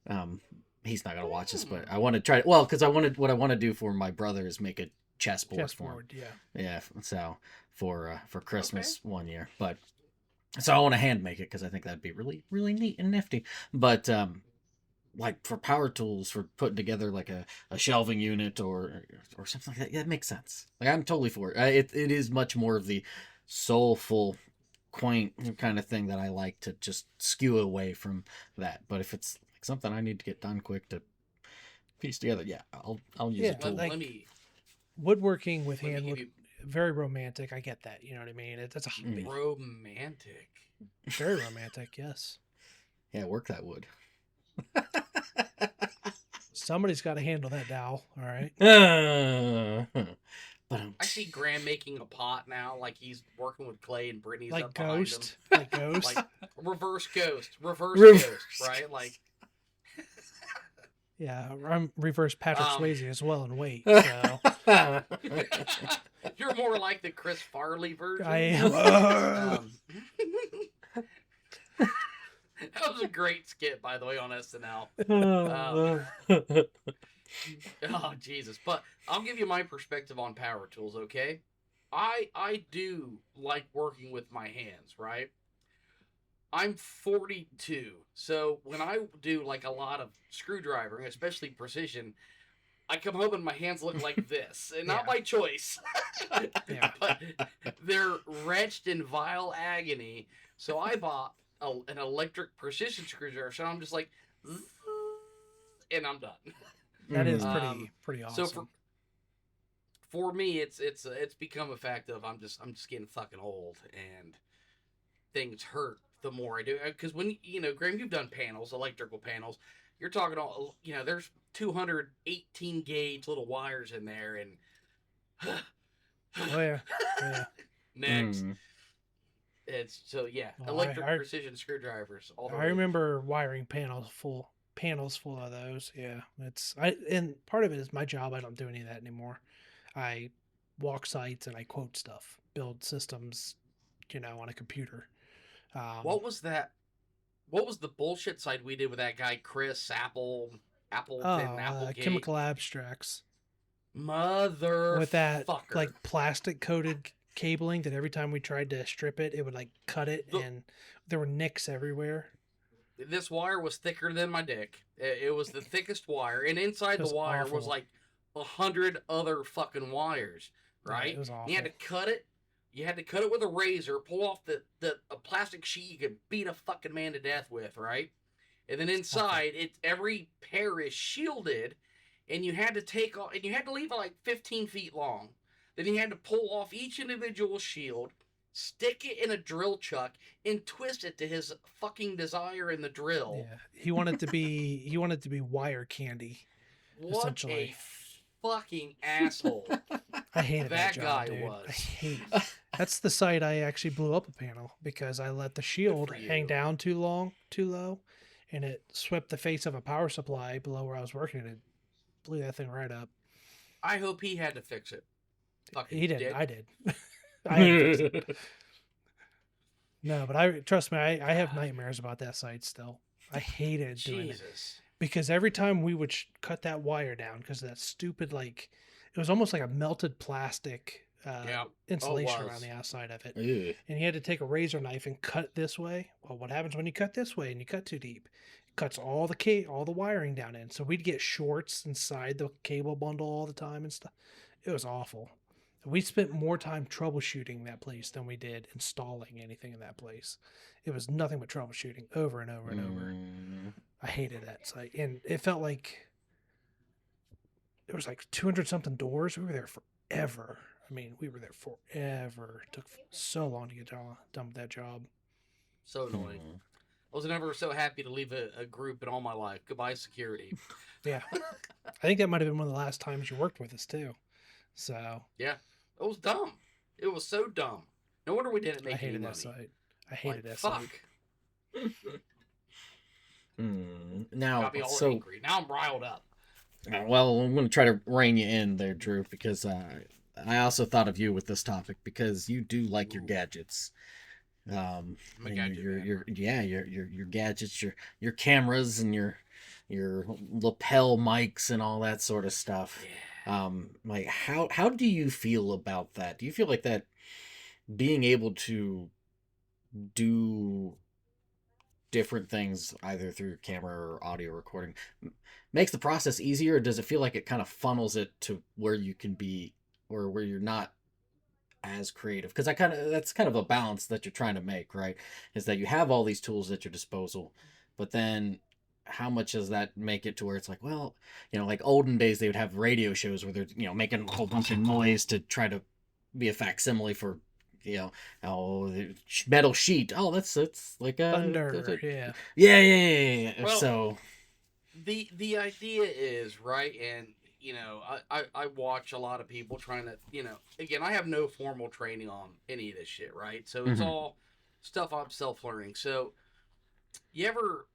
to. He's not gonna watch this, but I want to try. Well, because what I want to do for my brother is make a chessboard for him. Yeah. So for Christmas one year, but so I want to hand make it because I think that'd be really really neat and nifty. But like for power tools, for putting together like a shelving unit or something like that, yeah, it makes sense. Like I'm totally for it. It is much more of the soulful, quaint kind of thing that I like to just skew away from that. But if it's something I need to get done quick to piece together, yeah, I'll use a tool. Woodworking with hand, very romantic. I get that. You know what I mean? That's a hobby. Romantic. Very romantic. Yes. Yeah, work that wood. Somebody's got to handle that dowel. All right. I see Graham making a pot now, like he's working with clay and Brittany's like up Ghost, behind him. like Ghost, like reverse Ghost, right? Like, yeah, I'm reverse Patrick Swayze as well in weight. So. You're more like the Chris Farley version. I am. That was a great skit, by the way, on SNL. Oh, Jesus. But I'll give you my perspective on power tools, okay? I do like working with my hands, right? I'm 42, so when I do like a lot of screwdriving, especially precision, I come home and my hands look like this, and not by choice. But they're wretched in vile agony, so I bought an electric precision screwdriver, so I'm just like, and I'm done. That is pretty awesome. So for me, it's become a fact of I'm just getting fucking old, and things hurt the more I do. Because when Graham, you've done panels, electrical panels, you're talking all there's 218 gauge little wires in there, and oh yeah. Next. It's electric precision screwdrivers. I remember wiring panels full of those. Yeah, and part of it is my job. I don't do any of that anymore. I walk sites and I quote stuff, build systems, on a computer. What was that? What was the bullshit site we did with that guy Chris Appleton? Chemical Abstracts. Mother with that like plastic coated cabling that every time we tried to strip it, it would like cut it, and there were nicks everywhere. This wire was thicker than my dick. It was the thickest wire, and inside the wire was like 100 other fucking wires, right? Yeah, it was awful. You had to cut it. You had to cut it with a razor, pull off a plastic sheet you could beat a fucking man to death with, right? And then inside, every pair is shielded, and you had to leave it like 15 feet long. Then you had to pull off each individual shield, stick it in a drill chuck, and twist it to his fucking desire in the drill. Yeah, he wanted to be wire candy. What a fucking asshole! I hated that job, guy. Dude. Was. I hate it. That's the site I actually blew up a panel because I let the shield hang down too low, and it swept the face of a power supply below where I was working, and it blew that thing right up. I hope he had to fix it. Fucking he did. Dick. I did. I had to fix it. No, but trust me, I have nightmares about that site still. I hated doing it because every time we would cut that wire down, because of that stupid it was almost like a melted plastic insulation around the outside of it. Ew. And he had to take a razor knife and cut it this way. Well, what happens when you cut this way and you cut too deep? It cuts all the wiring down in. So we'd get shorts inside the cable bundle all the time and stuff. It was awful. We spent more time troubleshooting that place than we did installing anything in that place. It was nothing but troubleshooting over and over and over. I hated that site. And it felt like there was like 200 something doors. We were there forever. I mean, we were there forever. It took so long to get done with that job. So annoying. I was never so happy to leave a group in all my life. Goodbye, security. Yeah. I think that might have been one of the last times you worked with us, too. So. Yeah. It was dumb. It was so dumb. No wonder we didn't make any money. That site. I hated that fuck. site. Now, got me all angry. Now I'm riled up. Well, I'm going to try to rein you in there, Drew, because I also thought of you with this topic because you do like your gadgets. I'm a gadget your gadgets, your cameras, and your lapel mics and all that sort of stuff. Yeah. Like how do you feel about that? Do you feel like that being able to do different things either through camera or audio recording makes the process easier, or does it feel like it kind of funnels it to where you can be or where you're not as creative? Because that's kind of a balance that you're trying to make, right? Is that you have all these tools at your disposal, but then how much does that make it to where it's like, well, like olden days they would have radio shows where they're making a whole bunch of noise to try to be a facsimile for metal sheet. Oh, that's like a thunder. Yeah. Well, so the idea is right, and I watch a lot of people trying to again, I have no formal training on any of this shit, right? So it's all stuff I'm self-learning. So you ever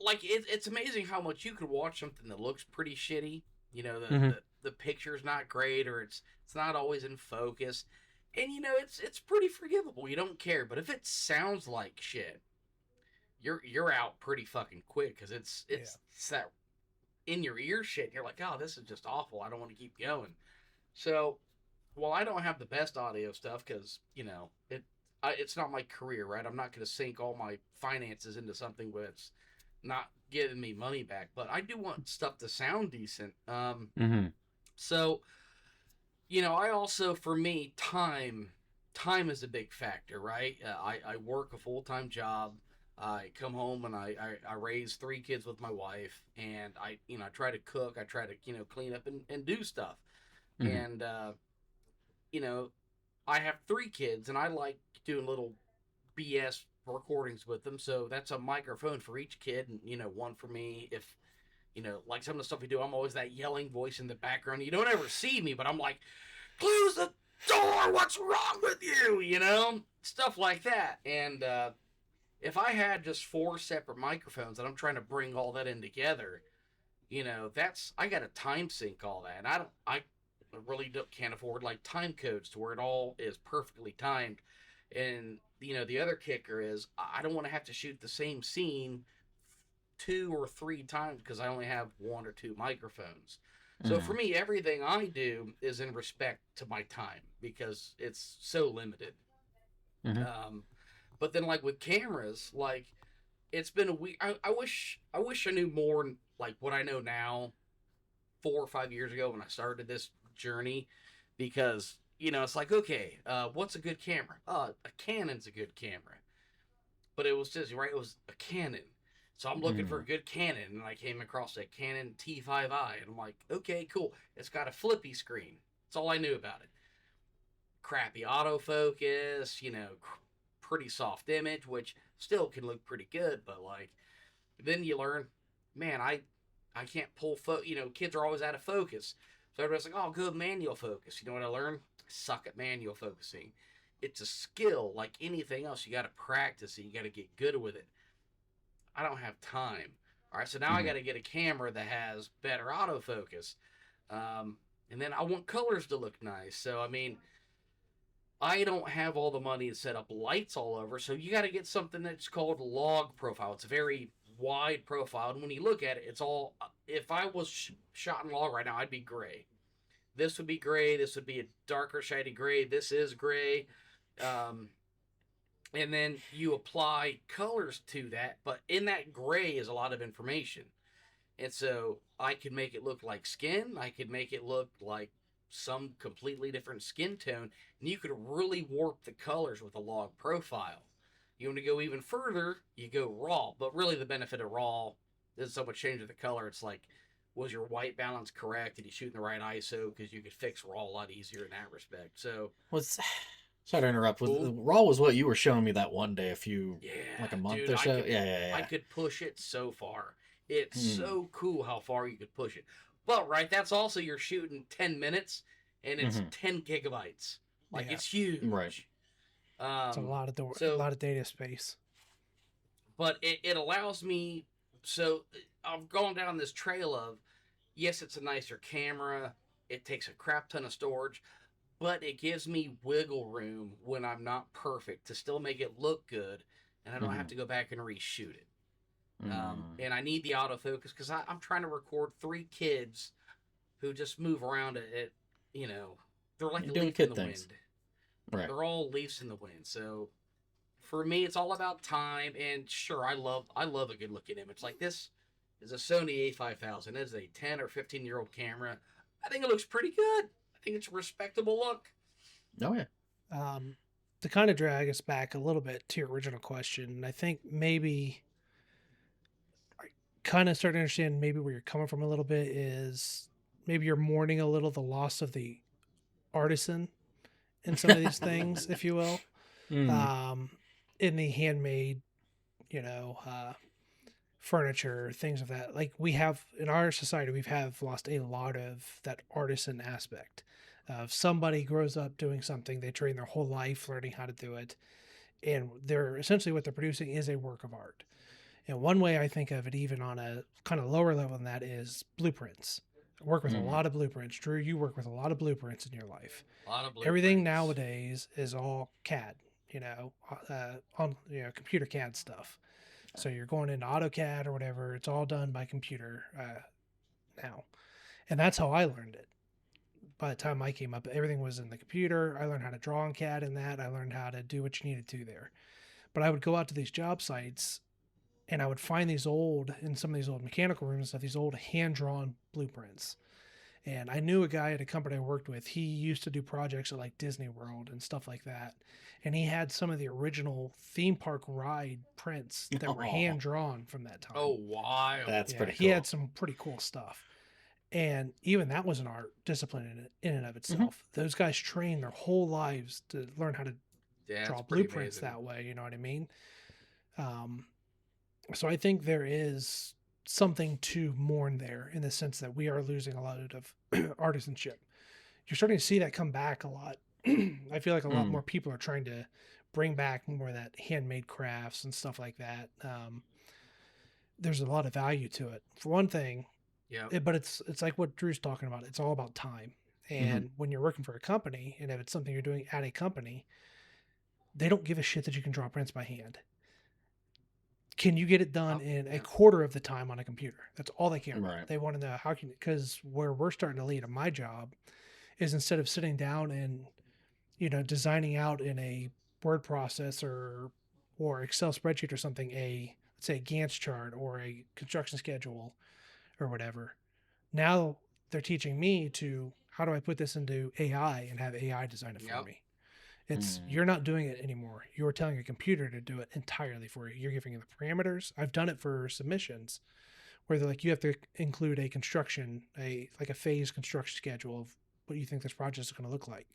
it's amazing how much you could watch something that looks pretty shitty. The picture's not great, or it's not always in focus, and it's pretty forgivable. You don't care, but if it sounds like shit, you're out pretty fucking quick because it's that in your ear shit. And you're like, oh, this is just awful. I don't want to keep going. So, while I don't have the best audio stuff because it's not my career, right? I'm not going to sink all my finances into something where it's not giving me money back, but I do want stuff to sound decent. So, I also, for me, time is a big factor, right? I work a full-time job. I come home and I raise 3 kids with my wife, and I try to cook. I try to, clean up and do stuff. And, I have 3 kids, and I like doing little BS recordings with them, so that's a microphone for each kid, and one for me. If like some of the stuff we do, I'm always that yelling voice in the background. You don't ever see me, but I'm like, close the door, what's wrong with you, stuff like that. And if I had just 4 separate microphones and I'm trying to bring all that in together, I gotta time sync all that, and I really can't afford time codes to where it all is perfectly timed. And the other kicker is I don't want to have to shoot the same scene 2 or 3 times because I only have 1 or 2 microphones. So for me, everything I do is in respect to my time because it's so limited. But then with cameras, it's been a week. I wish I knew more what I know now 4 or 5 years ago when I started this journey, because it's okay, what's a good camera? A Canon's a good camera. But it was just, right, it was a Canon. So I'm looking for a good Canon, and I came across a Canon T5i, and I'm like, okay, cool. It's got a flippy screen. That's all I knew about it. Crappy autofocus, pretty soft image, which still can look pretty good, but then you learn, man, I can't pull, kids are always out of focus. So everybody's like, oh, good manual focus. You know what I learned? I suck at manual focusing. It's a skill like anything else. You got to practice it. You got to get good with it. I don't have time. All right, so now I got to get a camera that has better autofocus. And then I want colors to look nice. So, I mean, I don't have all the money to set up lights all over. So you got to get something that's called log profile. It's a very wide profile. And when you look at it, it's all, if I was shot in log right now, I'd be gray. this would be gray, this would be a darker shiny gray, this is gray. And then you apply colors to that, but in that gray is a lot of information. And so I could make it look like skin, I could make it look like some completely different skin tone, and you could really warp the colors with a log profile. You want to go even further, you go raw. But really the benefit of raw isn't so much changing the color. It's like, was your white balance correct? Did you shoot in the right ISO? Because you could fix raw a lot easier in that respect. So sorry to interrupt. Raw was what you were showing me that one day like a month dude, or so. Yeah. I could push it so far. It's so cool how far you could push it. But right, that's also you're shooting 10 minutes and it's 10 gigabytes. Like it's huge. Right. It's a lot of data space. But it allows me. So I've gone down this trail of, yes, it's a nicer camera. It takes a crap ton of storage, but it gives me wiggle room when I'm not perfect to still make it look good, and I don't have to go back and reshoot it. And I need the autofocus because I'm trying to record 3 kids who just move around at they're like a leaf in the wind. Right. They're all leaves in the wind. So for me, it's all about time. And sure, I love a good looking image. Like this is a Sony A5000. It's a 10 or 15-year-old camera. I think it looks pretty good. I think it's a respectable look. Oh yeah. To kind of drag us back a little bit to your original question, I think maybe I kind of starting to understand maybe where you're coming from a little bit is maybe you're mourning a little the loss of the artisan in some of these things, if you will. In the handmade, furniture, things of that. Like we have in our society, we have lost a lot of that artisan aspect of somebody grows up doing something, they train their whole life learning how to do it. And they're essentially what they're producing is a work of art. And one way I think of it, even on a kind of lower level than that, is blueprints. I work with a lot of blueprints. Drew, you work with a lot of blueprints in your life. A lot of blueprints. Everything nowadays is all CAD, on computer CAD stuff. So you're going into AutoCAD or whatever. It's all done by computer now. And that's how I learned it. By the time I came up, everything was in the computer. I learned how to draw in CAD in that. I learned how to do what you needed to there. But I would go out to these job sites and I would find in some of these old mechanical rooms and stuff, these old hand-drawn blueprints. And I knew a guy at a company I worked with. He used to do projects at like Disney World and stuff like that. And he had some of the original theme park ride prints that were hand-drawn from that time. Oh, wow. That's pretty cool. He had some pretty cool stuff. And even that was an art discipline in and of itself. Those guys train their whole lives to learn how to draw blueprints that way. You know what I mean? So I think there is something to mourn there in the sense that we are losing a lot of artisanship. You're starting to see that come back a lot. I feel like a lot more people are trying to bring back more of that handmade crafts and stuff like that. There's a lot of value to it. For one thing, but it's like what Drew's talking about. It's all about time. And when you're working for a company, and if it's something you're doing at a company, they don't give a shit that you can draw prints by hand. Can you get it done in a quarter of the time on a computer? That's all they care about. Right. They want to know because where we're starting to lead in my job is instead of sitting down and, designing out in a word processor or Excel spreadsheet or something, let's say a Gantt chart or a construction schedule or whatever. Now they're teaching me how do I put this into AI and have AI design it for me? It's you're not doing it anymore. You're telling a computer to do it entirely for you. You're giving it the parameters. I've done it for submissions where they're like, you have to include a phase construction schedule of what you think this project is going to look like.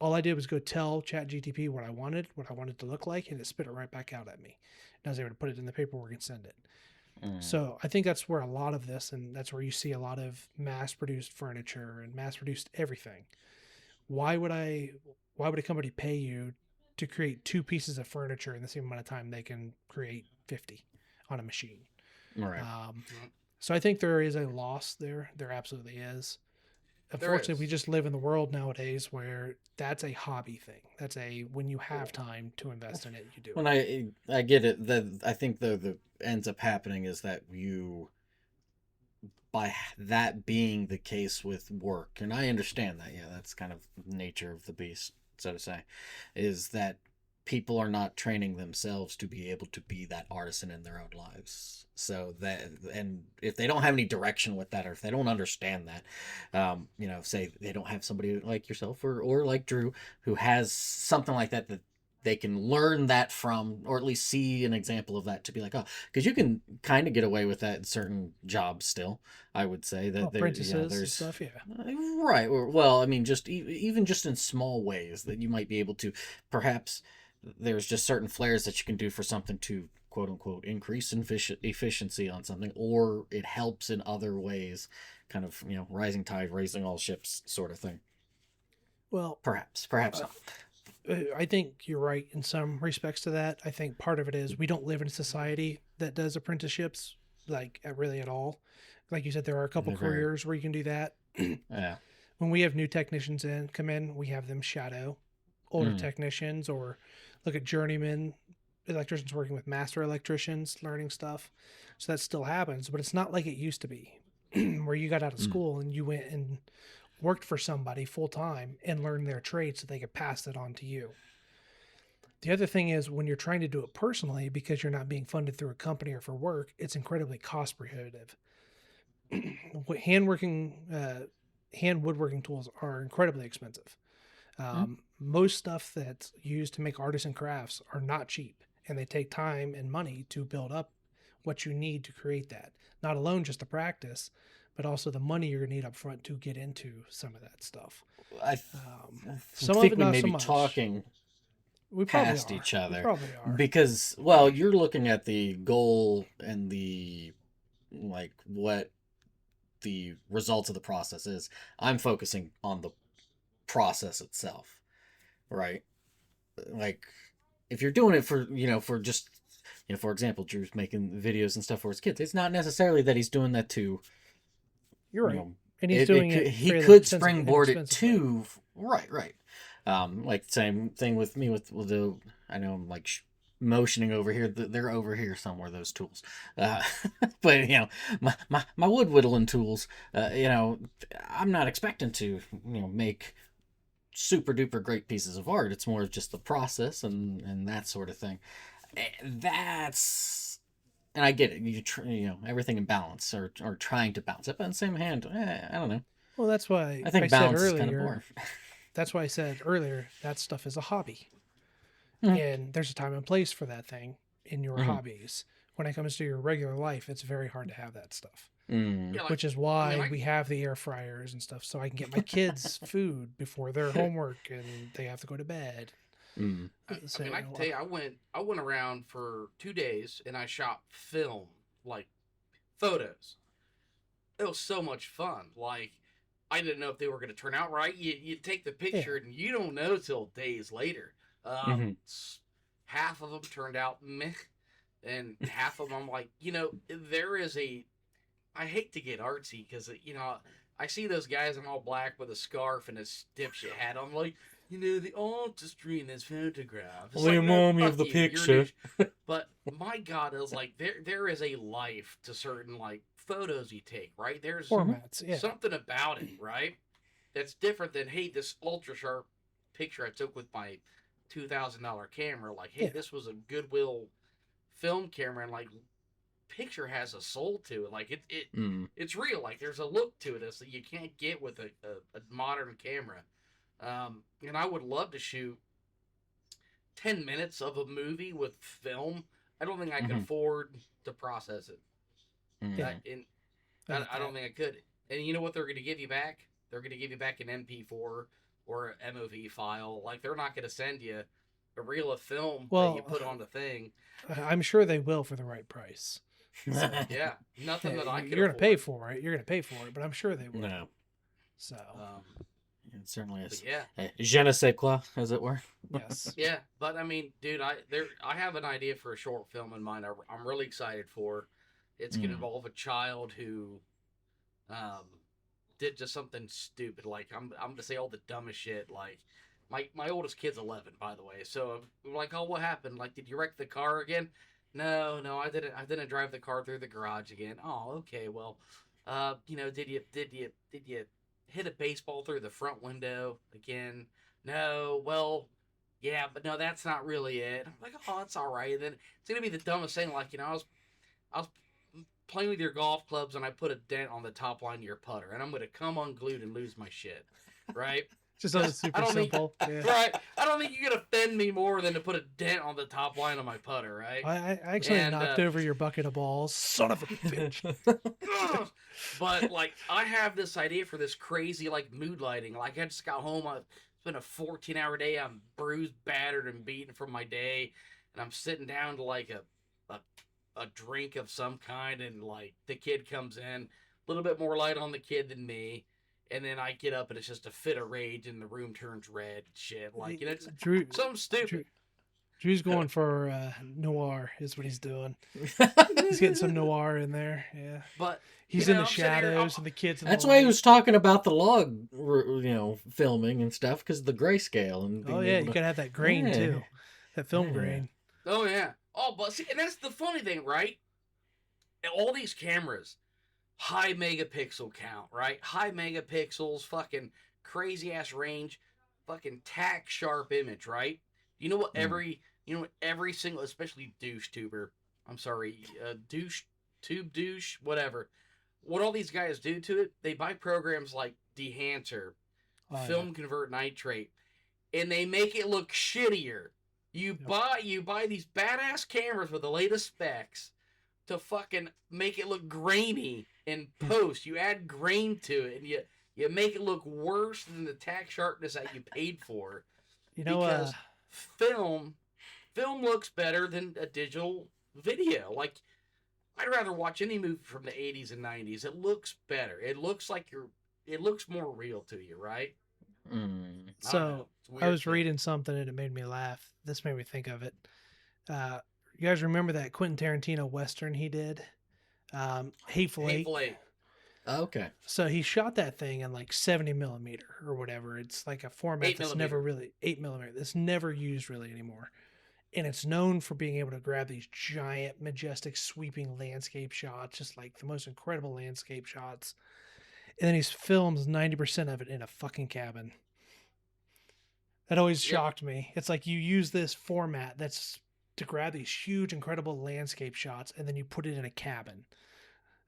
All I did was go tell ChatGPT what I wanted to look like, and it spit it right back out at me. And I was able to put it in the paperwork and send it. So I think that's where a lot of this, and that's where you see a lot of mass-produced furniture and mass-produced everything. Why would a company pay you to create 2 pieces of furniture in the same amount of time they can create 50 on a machine? Right. So I think there is a loss there. There absolutely is. Unfortunately, we just live in the world nowadays where that's a hobby thing. That's when you have time to invest in it, you do. When I get it, that I think the ends up happening is that you by that being the case with work, and I understand that, yeah, that's kind of nature of the beast, so to say, is that people are not training themselves to be able to be that artisan in their own lives. So that, and if they don't have any direction with that, or if they don't understand that, say they don't have somebody like yourself or like Drew who has something like that they can learn that from, or at least see an example of that, to be like, oh, because you can kind of get away with that in certain jobs still. I would say that apprentices and stuff, yeah. Right. Or, well, I mean, just even just in small ways that you might be able to, perhaps there's just certain flares that you can do for something to quote unquote increase efficiency on something, or it helps in other ways, kind of, rising tide raising all ships sort of thing. Well, perhaps not. I think you're right in some respects to that. I think part of it is we don't live in a society that does apprenticeships like really at all. Like you said, there are a couple careers where you can do that. Yeah. When we have new technicians come in, we have them shadow older technicians, or look at journeyman electricians working with master electricians, learning stuff. So that still happens, but it's not like it used to be where you got out of school and you went and worked for somebody full time and learned their trade so they could pass it on to you. The other thing is, when you're trying to do it personally, because you're not being funded through a company or for work, it's incredibly cost prohibitive. Hand woodworking tools are incredibly expensive. Most stuff that's used to make artisan crafts are not cheap, and they take time and money to build up what you need to create that. Not alone just the practice, but also the money you're going to need up front to get into some of that stuff. Some think of it, we may be talking past each other. We probably are. Because, well, you're looking at the goal and the, like, what the results of the process is. I'm focusing on the process itself, right? Like, if you're doing it for, for just, for example, Drew's making videos and stuff for his kids, it's not necessarily that he's doing that to, you're right. And he's doing it. He could springboard it to, right. Like same thing with me with the, I know I'm like motioning over here. They're over here somewhere, those tools. But my wood whittling tools. I'm not expecting to make super duper great pieces of art. It's more just the process and that sort of thing. And I get it. Everything in balance, or trying to balance it. But on the same hand, I don't know. Well, that's why I think balance is kind of boring. That's why I said earlier that stuff is a hobby, and there's a time and place for that thing in your hobbies. When it comes to your regular life, it's very hard to have that stuff. Yeah, which is why we have the air fryers and stuff, so I can get my kids food before their homework and they have to go to bed. So, I can tell you, I went around for 2 days and I shot film, like photos. It was so much fun. Like, I didn't know if they were going to turn out right. You take the picture and you don't know till days later. Half of them turned out meh, and half of them, I'm like, there is a. I hate to get artsy because I see those guys in all black with a scarf and a dipshit hat. I'm like, the artistry in this photograph. It's like, mommy of the picture. But my God, it was like there is a life to certain like photos you take, right? There's formats, something about it, right? That's different than, hey, this ultra sharp picture I took with my $2,000 camera. Like, hey, this was a Goodwill film camera, and like, picture has a soul to it. Like it's real. Like there's a look to it that you can't get with a modern camera. And I would love to shoot 10 minutes of a movie with film. I don't think I could afford to process it. I don't think I could. And you know what they're going to give you back? They're going to give you back an MP4 or an MOV file. Like, they're not going to send you a reel of film that you put on the thing. I'm sure they will for the right price. So, yeah, nothing that I could. You're going to pay for it. You're going to pay for it, but I'm sure they will. No. So. It certainly is. Yeah. Je ne sais quoi, as it were. Yes. Yeah, but I mean, dude, I have an idea for a short film in mind. I'm really excited for. It's going to involve a child who, did just something stupid. Like I'm going to say all the dumbest shit. Like my oldest kid's 11, by the way. So I'm like, oh, what happened? Like, did you wreck the car again? No, I didn't. I didn't drive the car through the garage again. Oh, okay. Well, did you hit a baseball through the front window again? No. Well, yeah, but no, that's not really it. I'm like, oh, it's all right. And then it's gonna be the dumbest thing. Like, I was playing with your golf clubs and I put a dent on the top line of your putter, and I'm gonna come unglued and lose my shit, right? Just something super simple. Yeah. Right. I don't think you could offend me more than to put a dent on the top line of my putter, right? I actually knocked over your bucket of balls. Son of a bitch. But, like, I have this idea for this crazy, like, mood lighting. Like, I just got home. It's been a 14-hour day. I'm bruised, battered, and beaten from my day. And I'm sitting down to, like, a drink of some kind. And, like, the kid comes in. A little bit more light on the kid than me. And then I get up and it's just a fit of rage and the room turns red and shit. Like, it's something stupid. Drew's going for noir is what he's doing. He's getting some noir in there. Yeah. But he's in the shadows and the kids. That's why he was talking about the log, filming and stuff, because of the grayscale. And you gotta have that grain too. That film grain. Oh, yeah. Oh, but see, and that's the funny thing, right? All these cameras, high megapixel count, right? High megapixels, fucking crazy ass range, fucking tack sharp image, right? You know what every single, especially douche, whatever. What all these guys do to it, they buy programs like Dehancer, Film Convert Nitrate, and they make it look shittier. You buy these badass cameras with the latest specs to fucking make it look grainy in post. You add grain to it, and you make it look worse than the tack sharpness that you paid for. Because film looks better than a digital video. Like, I'd rather watch any movie from the 80s and 90s. It looks better. It looks like it looks more real to you, right? So I was reading something and it made me laugh. This made me think of it. You guys remember that Quentin Tarantino Western he did? Hateful Eight. Okay. So he shot that thing in like 70 millimeter or whatever. It's like a format that's never really 8 millimeter. That's never used really anymore. And it's known for being able to grab these giant, majestic, sweeping landscape shots, just like the most incredible landscape shots. And then he films 90% of it in a fucking cabin. That always shocked me. It's like you use this format that's to grab these huge, incredible landscape shots, and then you put it in a cabin.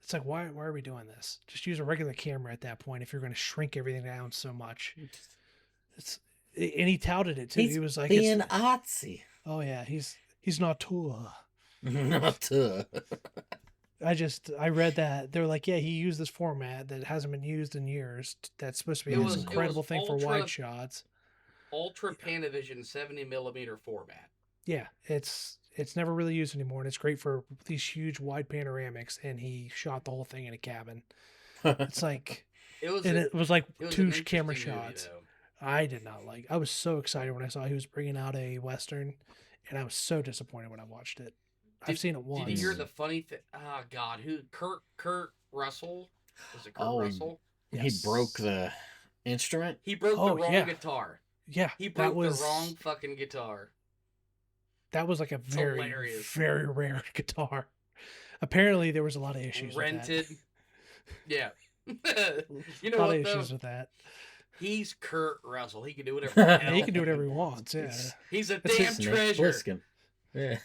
It's like, why are we doing this? Just use a regular camera at that point if you're going to shrink everything down so much. And he touted it too. He was like, being artsy. Oh yeah, he's not tour. Not tour. I read that. They were like, yeah, he used this format that hasn't been used in years. That's supposed to be this incredible thing for wide shots. Ultra Panavision 70 millimeter format. Yeah, it's never really used anymore, and it's great for these huge wide panoramics. And he shot the whole thing in a cabin. It's like it was like two camera shots. I did not like. I was so excited when I saw he was bringing out a Western, and I was so disappointed when I watched it. I've seen it once. Did you hear the funny thing? Oh God, who? Kurt Russell? Was it Kurt Russell? Yes. He broke the instrument. He broke the wrong guitar. Yeah, he broke the wrong fucking guitar. That was like a very, very rare guitar. Apparently, there was a lot of issues. Rented. With that. Yeah. You know what? Issues with that. He's Kurt Russell. He can do whatever. The hell. He can do whatever he wants. Yeah. He's a damn treasure. Yeah.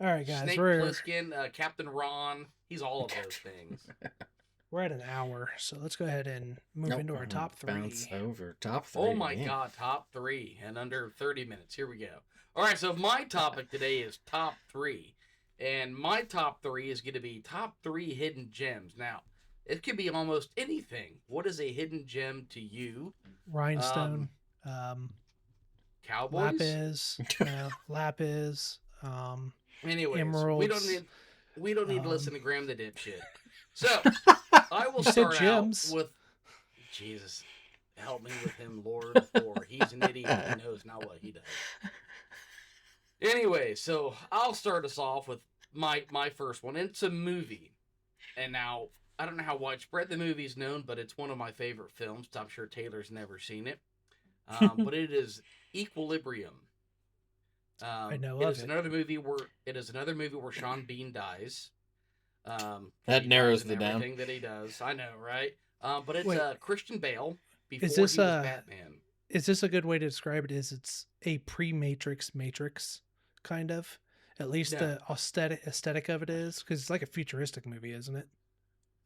All right, guys. Snake Plissken, Captain Ron. He's all of those things. We're at an hour, so let's go ahead and move into our top three. Bounce over top three. Oh my God, top three in under 30 minutes. Here we go. All right, so my topic today is top three, and my top three is going to be top three hidden gems. Now, it could be almost anything. What is a hidden gem to you? Rhinestone. Cowboys. Lapis. Anyways, emeralds. we don't need to listen to Graham the dipshit. So I will start out with Jesus. Help me with him, Lord, for he's an idiot. He knows not what he does. Anyway, so I'll start us off with my first one. It's a movie, and now I don't know how widespread the movie's known, but it's one of my favorite films. I'm sure Taylor's never seen it, but it is Equilibrium. I know it is another movie where Sean Bean dies. That narrows the down. Everything that he does, I know, right? But it's Christian Bale before is this he was Batman. Is this a good way to describe it? Is it's a pre-Matrix Matrix kind of? At least the aesthetic of it is, because it's like a futuristic movie, isn't it?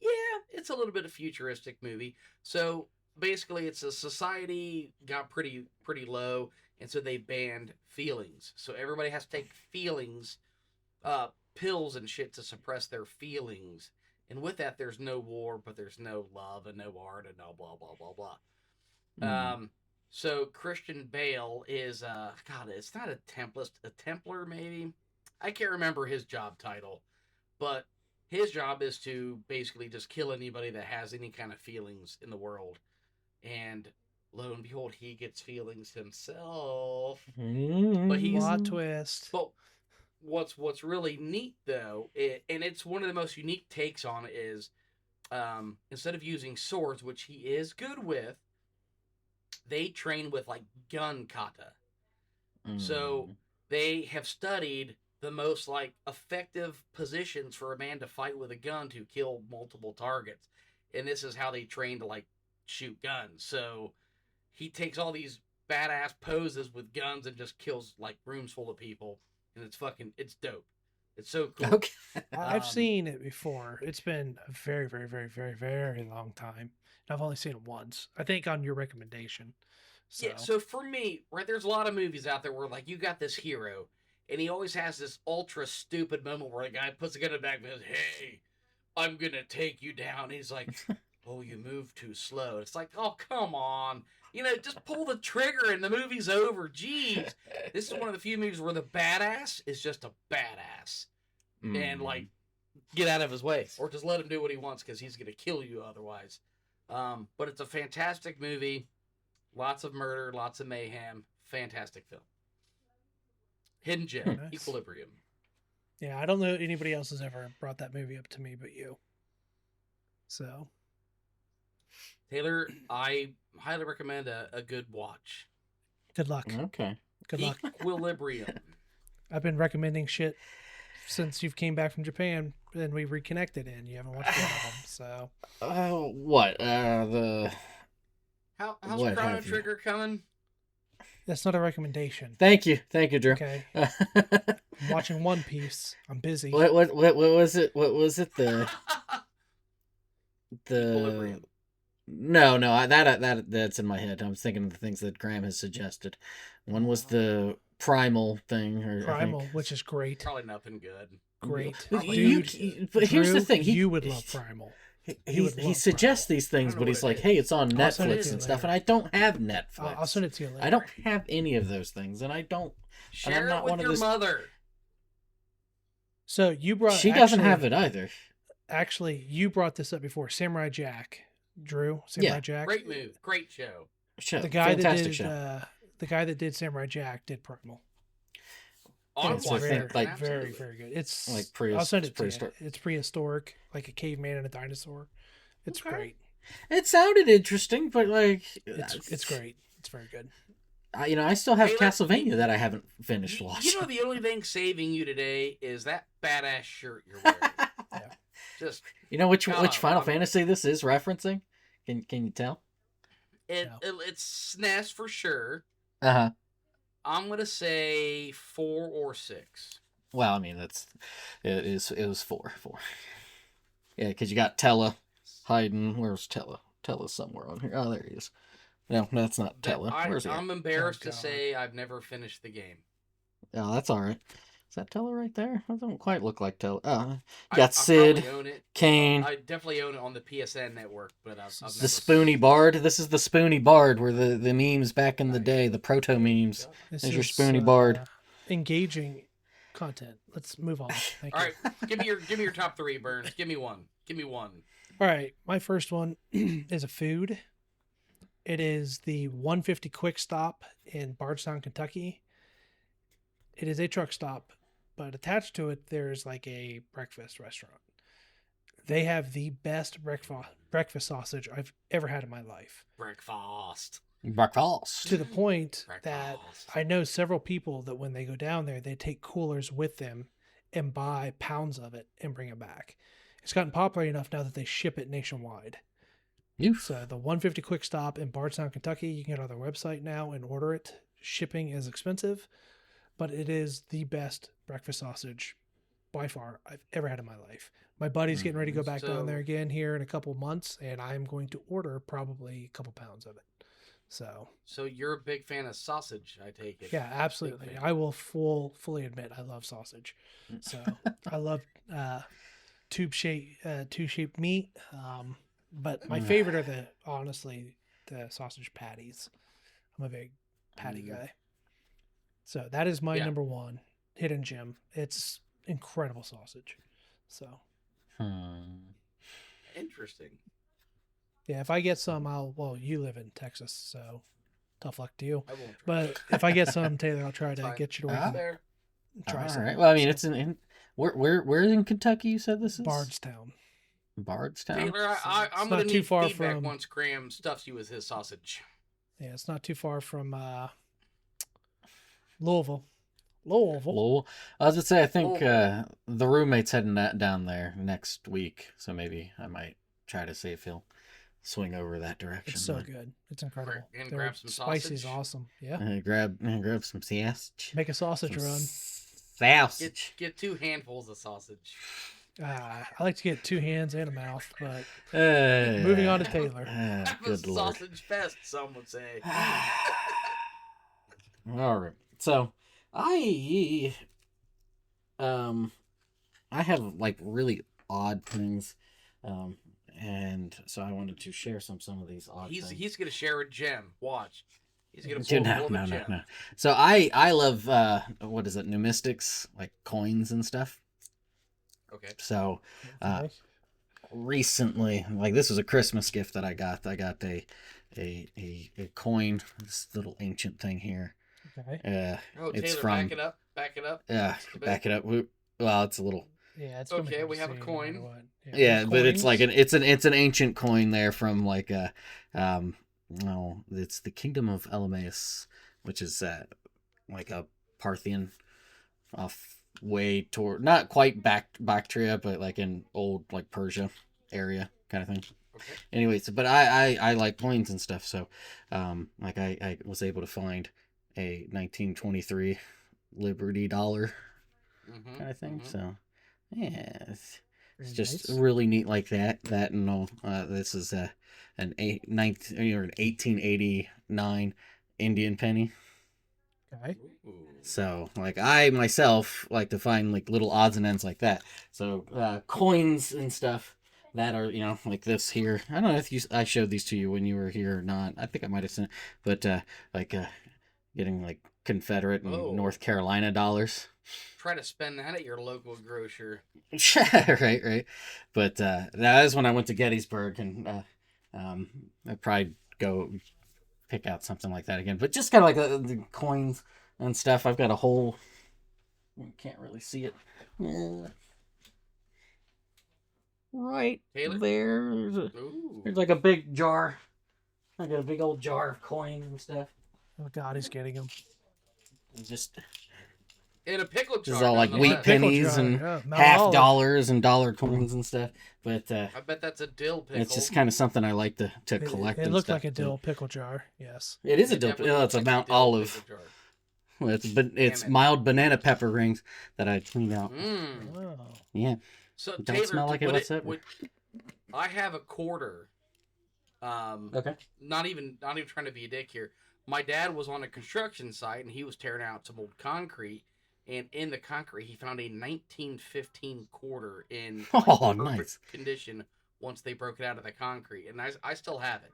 Yeah, it's a little bit of futuristic movie. So basically, it's a society got pretty low, and so they banned feelings. So everybody has to take feelings, pills and shit to suppress their feelings. And with that, there's no war, but there's no love and no art and no blah blah blah blah. So Christian Bale is God, it's not a Templar maybe. I can't remember his job title, but his job is to basically just kill anybody that has any kind of feelings in the world. And lo and behold, he gets feelings himself. But he's plot twist. But what's really neat though, and it's one of the most unique takes on it is, instead of using swords, which he is good with, they train with like gun kata. So they have studied the most like effective positions for a man to fight with a gun to kill multiple targets. And this is how they train to like shoot guns. So he takes all these badass poses with guns and just kills like rooms full of people. And it's dope. It's so cool. Okay. I've seen it before. It's been a very, very, very, very, very long time. And I've only seen it once. I think on your recommendation. So. Yeah, so for me, right, there's a lot of movies out there where like you got this hero and he always has this ultra stupid moment where a guy puts a gun in the back and says, "Hey, I'm gonna take you down." And he's like, "Oh, you move too slow." It's like, oh, come on. Just pull the trigger and the movie's over. Jeez. This is one of the few movies where the badass is just a badass. And, like, get out of his way. Or just let him do what he wants because he's going to kill you otherwise. But it's a fantastic movie. Lots of murder, lots of mayhem. Fantastic film. Hidden Gem, nice. Equilibrium. Yeah, I don't know anybody else has ever brought that movie up to me but you. So... Taylor, I highly recommend a good watch. Good luck. Okay. Good luck. Equilibrium. I've been recommending shit since you've came back from Japan and we reconnected and you haven't watched any of them, so. What? How's Chrono Trigger coming? That's not a recommendation. Thank you, Drew. Okay. I'm watching One Piece. I'm busy. What was it? What was it? The Equilibrium. No, that's in my head. I was thinking of the things that Graham has suggested. One was the Primal thing, which is great. Probably nothing good. Great, dude. But here's the thing: you would love Primal. He suggests these things, but he's like, "Hey, it's on Netflix and stuff," and I don't have Netflix. I'll send it to you later. I don't have any of those things, and I don't. Share it with your mother. So you brought. She doesn't have it either. Actually, you brought this up before. Samurai Jack. Drew, Samurai Jack. Great move. Great show. The guy that did Samurai Jack did Primal. Honestly, very, very good. It's like I'll send it to you. It's prehistoric, like a caveman and a dinosaur. It's great. It sounded interesting, but like it's great. It's very good. I still have Castlevania that I haven't finished watching. The only thing saving you today is that badass shirt you're wearing. Yeah. Just which Final Fantasy this is referencing? Can you tell? It's SNES for sure. Uh-huh. I'm gonna say 4 or 6. Well, I mean it was 4. Yeah, because you got Tella hiding. Where's Tella? Tella's somewhere on here. Oh, there he is. No, that's not Tella. Where's he? I'm embarrassed to say I've never finished the game. Oh, that's all right. Is that Tella right there? That don't quite look like Tella. You got Sid, Kane. I definitely own it on the PSN network, but I've the Spoony Bard. This is the Spoony Bard, where the memes back in the day, the proto memes. This is your Spoony Bard. Engaging content. Let's move on. Thank you. All right, give me your top 3, Burns. Give me one. All right, my first one is a food. It is the 150 Quick Stop in Bardstown, Kentucky. It is a truck stop, but attached to it, there's like a breakfast restaurant. They have the best breakfast sausage I've ever had in my life. Breakfast. Breakfast. To the point that I know several people that when they go down there, they take coolers with them and buy pounds of it and bring it back. It's gotten popular enough now that they ship it nationwide. Oof. So the 150 Quick Stop in Bardstown, Kentucky, you can get on their website now and order it. Shipping is expensive, but it is the best breakfast sausage by far I've ever had in my life. My buddy's getting ready to go back down there again here in a couple months, and I'm going to order probably a couple pounds of it. So you're a big fan of sausage, I take it. Yeah, absolutely. I will fully admit I love sausage. So I love tube-shaped meat. But my favorite are honestly the sausage patties. I'm a big patty guy. So that is my number one hidden gem. It's incredible sausage. So interesting. Yeah, if I get some, you live in Texas, so tough luck to you. I won't. But if I get some, Taylor, I'll try to get you to try some. Right. Well, I mean, it's in where in Kentucky you said this is? Bardstown. Taylor, I'm going to need feedback once Graham stuffs you with his sausage. Yeah, it's not too far from Louisville. I was going to say, I think the roommate's heading down there next week, so maybe I might try to see if he'll swing over that direction. It's so good. It's incredible. And grab some spicy is awesome. Yeah. Grab some sausage. Make a sausage run. Sausage. Get 2 handfuls of sausage. I like to get 2 hands and a mouth, but moving on to Taylor. Good Lord. Sausage fest, some would say. All right. So I have like really odd things. And so I wanted to share some of these odd things. He's gonna share a gem. Watch. He's gonna pull a gem. No. So I love what is it, numismatics, like coins and stuff. Okay. So recently, like this was a Christmas gift that I got. I got a coin, this little ancient thing here. Okay. It's Taylor, from back it up. Yeah, back it up. Well, it's a little. Yeah, it's okay. We have a coin. Yeah, but it's like it's an ancient coin there from like it's the Kingdom of Elymais, which is like a Parthian off way toward, not quite Bactria, but like in old like Persia area kind of thing. Okay. Anyways, but I like coins and stuff, so like I was able to find a 1923 Liberty dollar kind of thing. So yeah, it's just nice. Really neat like that. That and all. This is an 1889 Indian penny. Okay. So like I myself like to find like little odds and ends like that. So coins and stuff that are, you know, like this here. I don't know if I showed these to you when you were here or not. I think I might have sent, but getting like Confederate and North Carolina dollars. Try to spend that at your local grocer. right. But that is when I went to Gettysburg, and I'd probably go pick out something like that again. But just kind of like the coins and stuff. I've got a whole. You can't really see it. Right Taylor? there. There's like a big jar. I got a big old jar of coins and stuff. Oh God, he's getting them. Just in a pickle jar. This is all like wheat pennies and half dollars and dollar coins and stuff. But I bet that's a dill pickle. It's just kind of something I like to collect. It looked like a dill pickle jar. Yes. It is a dill. It's a Mount Olive. Well, it's mild banana pepper rings that I cleaned out. Oh. Yeah. So don't Taylor, smell like it whatsoever. I have a quarter. Okay. Not even trying to be a dick here. My dad was on a construction site and he was tearing out some old concrete, and in the concrete he found a 1915 quarter in nice condition once they broke it out of the concrete, and I still have it.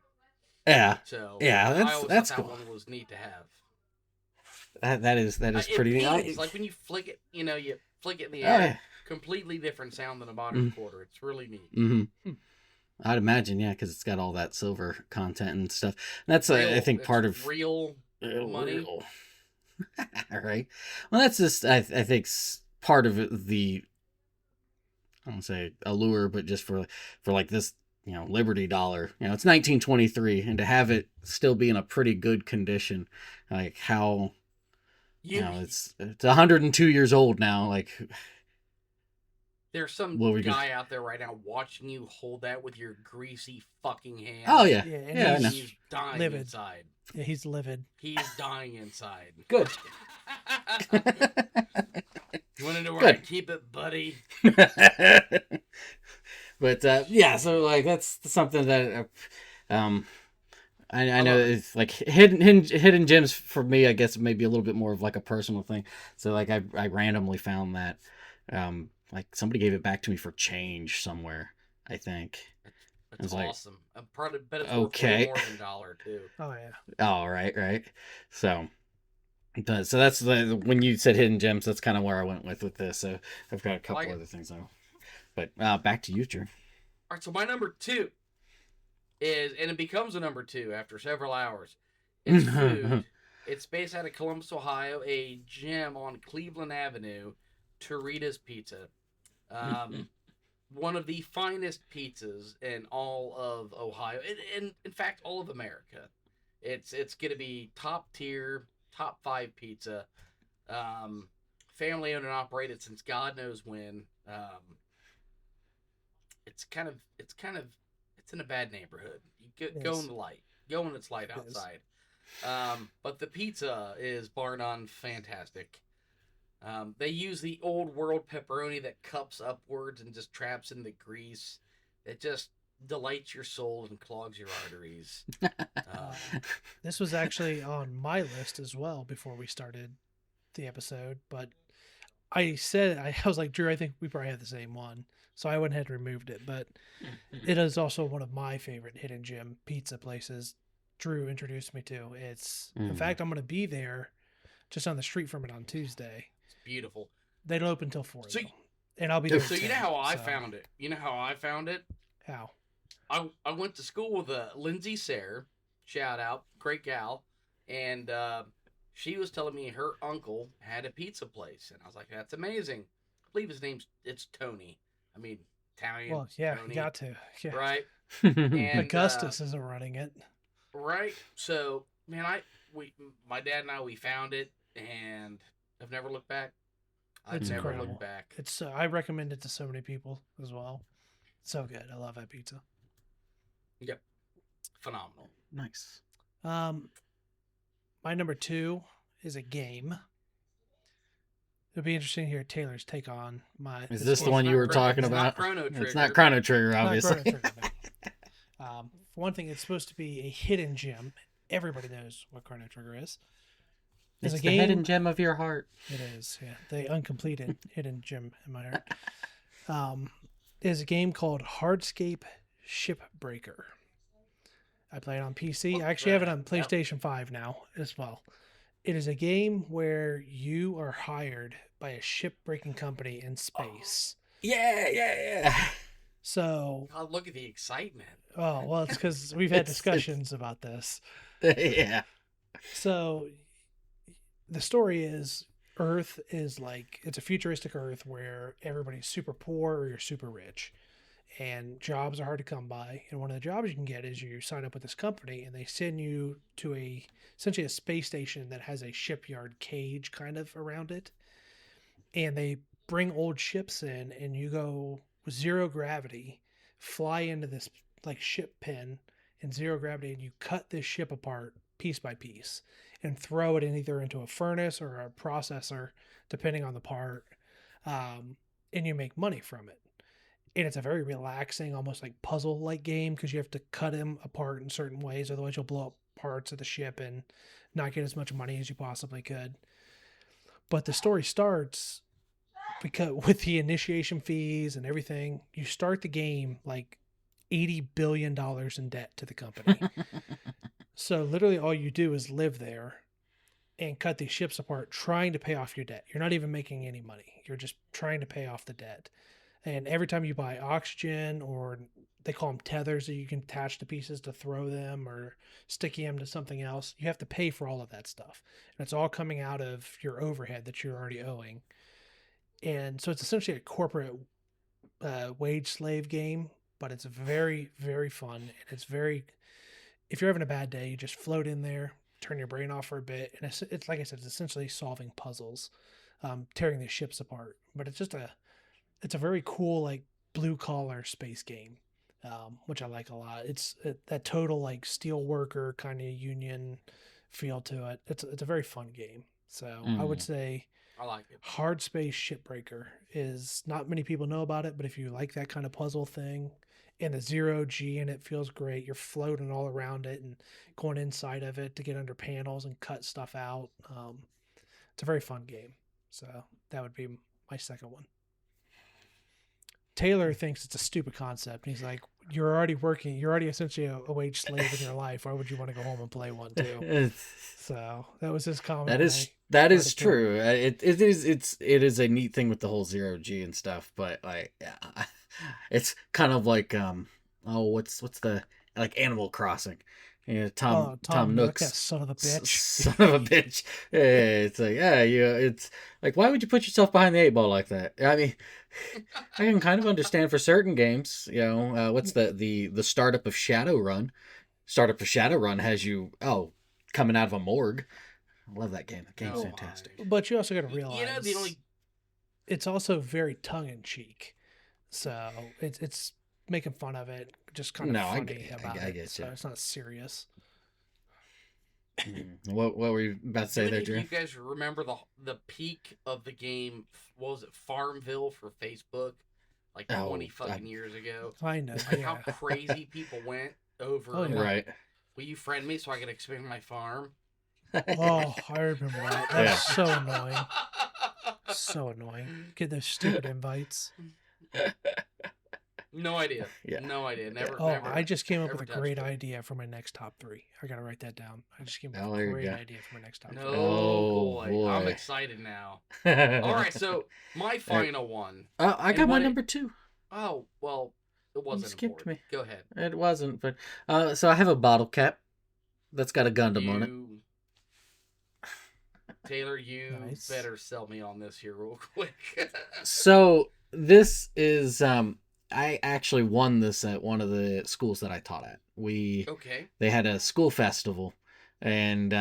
Yeah. So yeah, that's that cool. one was neat to have. That is pretty neat. It's like when you flick it, you flick it in the air. Completely different sound than a modern quarter. It's really neat. Mm-hmm. I'd imagine, yeah, because it's got all that silver content and stuff. That's I think part of real money. Real. Right. Well, that's just I think part of the, I don't say allure, but just for like this, Liberty dollar. It's 1923, and to have it still be in a pretty good condition, like how, it's 102 years old now, like. There's some guy out there right now watching you hold that with your greasy fucking hand. Oh yeah, and he's dying livid. Inside. Yeah, he's livid. He's dying inside. Good. You want to know where I keep it, buddy? But yeah, so like that's something that I know it's like hidden gems for me. I guess maybe a little bit more of like a personal thing. So like I randomly found that like somebody gave it back to me for change somewhere. I think. That's awesome. Like, I'm probably bet it's worth way more than $1 too. Oh yeah. Oh right. So. So that's when you said hidden gems, that's kind of where I went with this. So I've got a couple other things though. But back to you, Drew. All right, so my number 2 is, and it becomes a number 2 after several hours. It's food. It's based out of Columbus, Ohio, a gem on Cleveland Avenue, Torita's Pizza. One of the finest pizzas in all of Ohio, and in fact, all of America. It's going to be top tier. Top 5 pizza, family owned and operated since God knows when. It's in a bad neighborhood. You go in the light, go when it's light outside. But the pizza is bar none fantastic. They use the old world pepperoni that cups upwards and just traps in the grease. It just delights your soul and clogs your arteries. This was actually on my list as well before we started the episode, but I was like, Drew, I think we probably have the same one, so I went ahead and removed it. But it is also one of my favorite hidden gem pizza places. Drew introduced me to. In fact, I'm going to be there, just on the street from it on Tuesday. It's beautiful. They don't open until 4, and I'll be there. So you know how I found it. You know how I found it. How? I went to school with Lindsay Sayre, shout out, great gal, and she was telling me her uncle had a pizza place, and I was like, that's amazing. I believe it's Tony. I mean, Italian. Well, yeah, Tony, you got to. Yeah. Right? And Augustus isn't running it. Right? So, man, my dad and I, we found it, and I've never looked back. It's never incredible. Looked back. It's I recommend it to so many people as well. So good. I love that pizza. Yep. Phenomenal. Nice. My number 2 is a game. It'll be interesting to hear Taylor's take on my. Is this the one you were talking about? It's not Chrono Trigger, obviously. Chrono Trigger, no. For one thing, it's supposed to be a hidden gem. Everybody knows what Chrono Trigger is. It's the hidden gem of your heart. It is, yeah. The uncompleted hidden gem in my heart. Is a game called Hardscape Shipbreaker. I play it on PC. I actually have it on PlayStation 5 now as well. It is a game where you are hired by a shipbreaking company in space. Yeah. So, God, look at the excitement. Oh, well, it's because we've had discussions about this. Yeah. So, the story is Earth is like, it's a futuristic Earth where everybody's super poor or you're super rich. And jobs are hard to come by. And one of the jobs you can get is you sign up with this company and they send you to essentially a space station that has a shipyard cage kind of around it. And they bring old ships in and you go with zero gravity, fly into this like ship pen in zero gravity, and you cut this ship apart piece by piece and throw it in either into a furnace or a processor, depending on the part. And you make money from it. And it's a very relaxing, almost like puzzle-like game because you have to cut them apart in certain ways. Otherwise, you'll blow up parts of the ship and not get as much money as you possibly could. But the story starts because with the initiation fees and everything, you start the game like $80 billion in debt to the company. So literally all you do is live there and cut these ships apart trying to pay off your debt. You're not even making any money. You're just trying to pay off the debt. And every time you buy oxygen, or they call them tethers that you can attach to pieces to throw them or sticky them to something else, you have to pay for all of that stuff. And it's all coming out of your overhead that you're already owing. And so it's essentially a corporate wage slave game, but it's very, very fun. And it's very, if you're having a bad day, you just float in there, turn your brain off for a bit. And it's like I said, it's essentially solving puzzles, tearing these ships apart. But it's just it's a very cool like blue collar space game, which I like a lot. That total like steel worker kind of union feel to it. It's a very fun game. So I would say I like it. Hard Space Shipbreaker is not many people know about it, but if you like that kind of puzzle thing, and the 0G in it feels great. You're floating all around it and going inside of it to get under panels and cut stuff out. It's a very fun game. So that would be my second one. Taylor thinks it's a stupid concept. He's like, you're already working. You're already essentially a wage slave in your life. Why would you want to go home and play one too? So that was his comment. That is true. It is a neat thing with the whole 0G and stuff, but like, yeah, it's kind of like what's the like Animal Crossing. Yeah, Tom Nook's that son of a bitch. Son of a bitch. It's like, it's like, why would you put yourself behind the 8 ball like that? I mean, I can kind of understand for certain games, what's the startup of Shadowrun. Startup of Shadowrun has you coming out of a morgue. I love that game. The game's fantastic. But you also got to realize, it's also very tongue in cheek. So it's making fun of it, just kind of funny about it. So it's not serious. What were you about to say there, Drew? You guys remember the peak of the game? What was it, Farmville for Facebook? Like 20 fucking years ago. I know. Like how crazy people went over. Right. Will you friend me so I can expand my farm? Oh, I remember that. That's so annoying. So annoying. Get those stupid invites. No idea. Yeah. No idea. Never. I just came up with a great idea for my next top 3. I gotta write that down. I just came up with a great idea for my next top 3. Boy. I'm excited now. All right, so my final one. I got my number 2. Oh, well, it wasn't. You skipped me. Go ahead. It wasn't, but so I have a bottle cap that's got a Gundam on it. Taylor, you better sell me on this here real quick. So this is I actually won this at one of the schools that I taught at. They had a school festival, and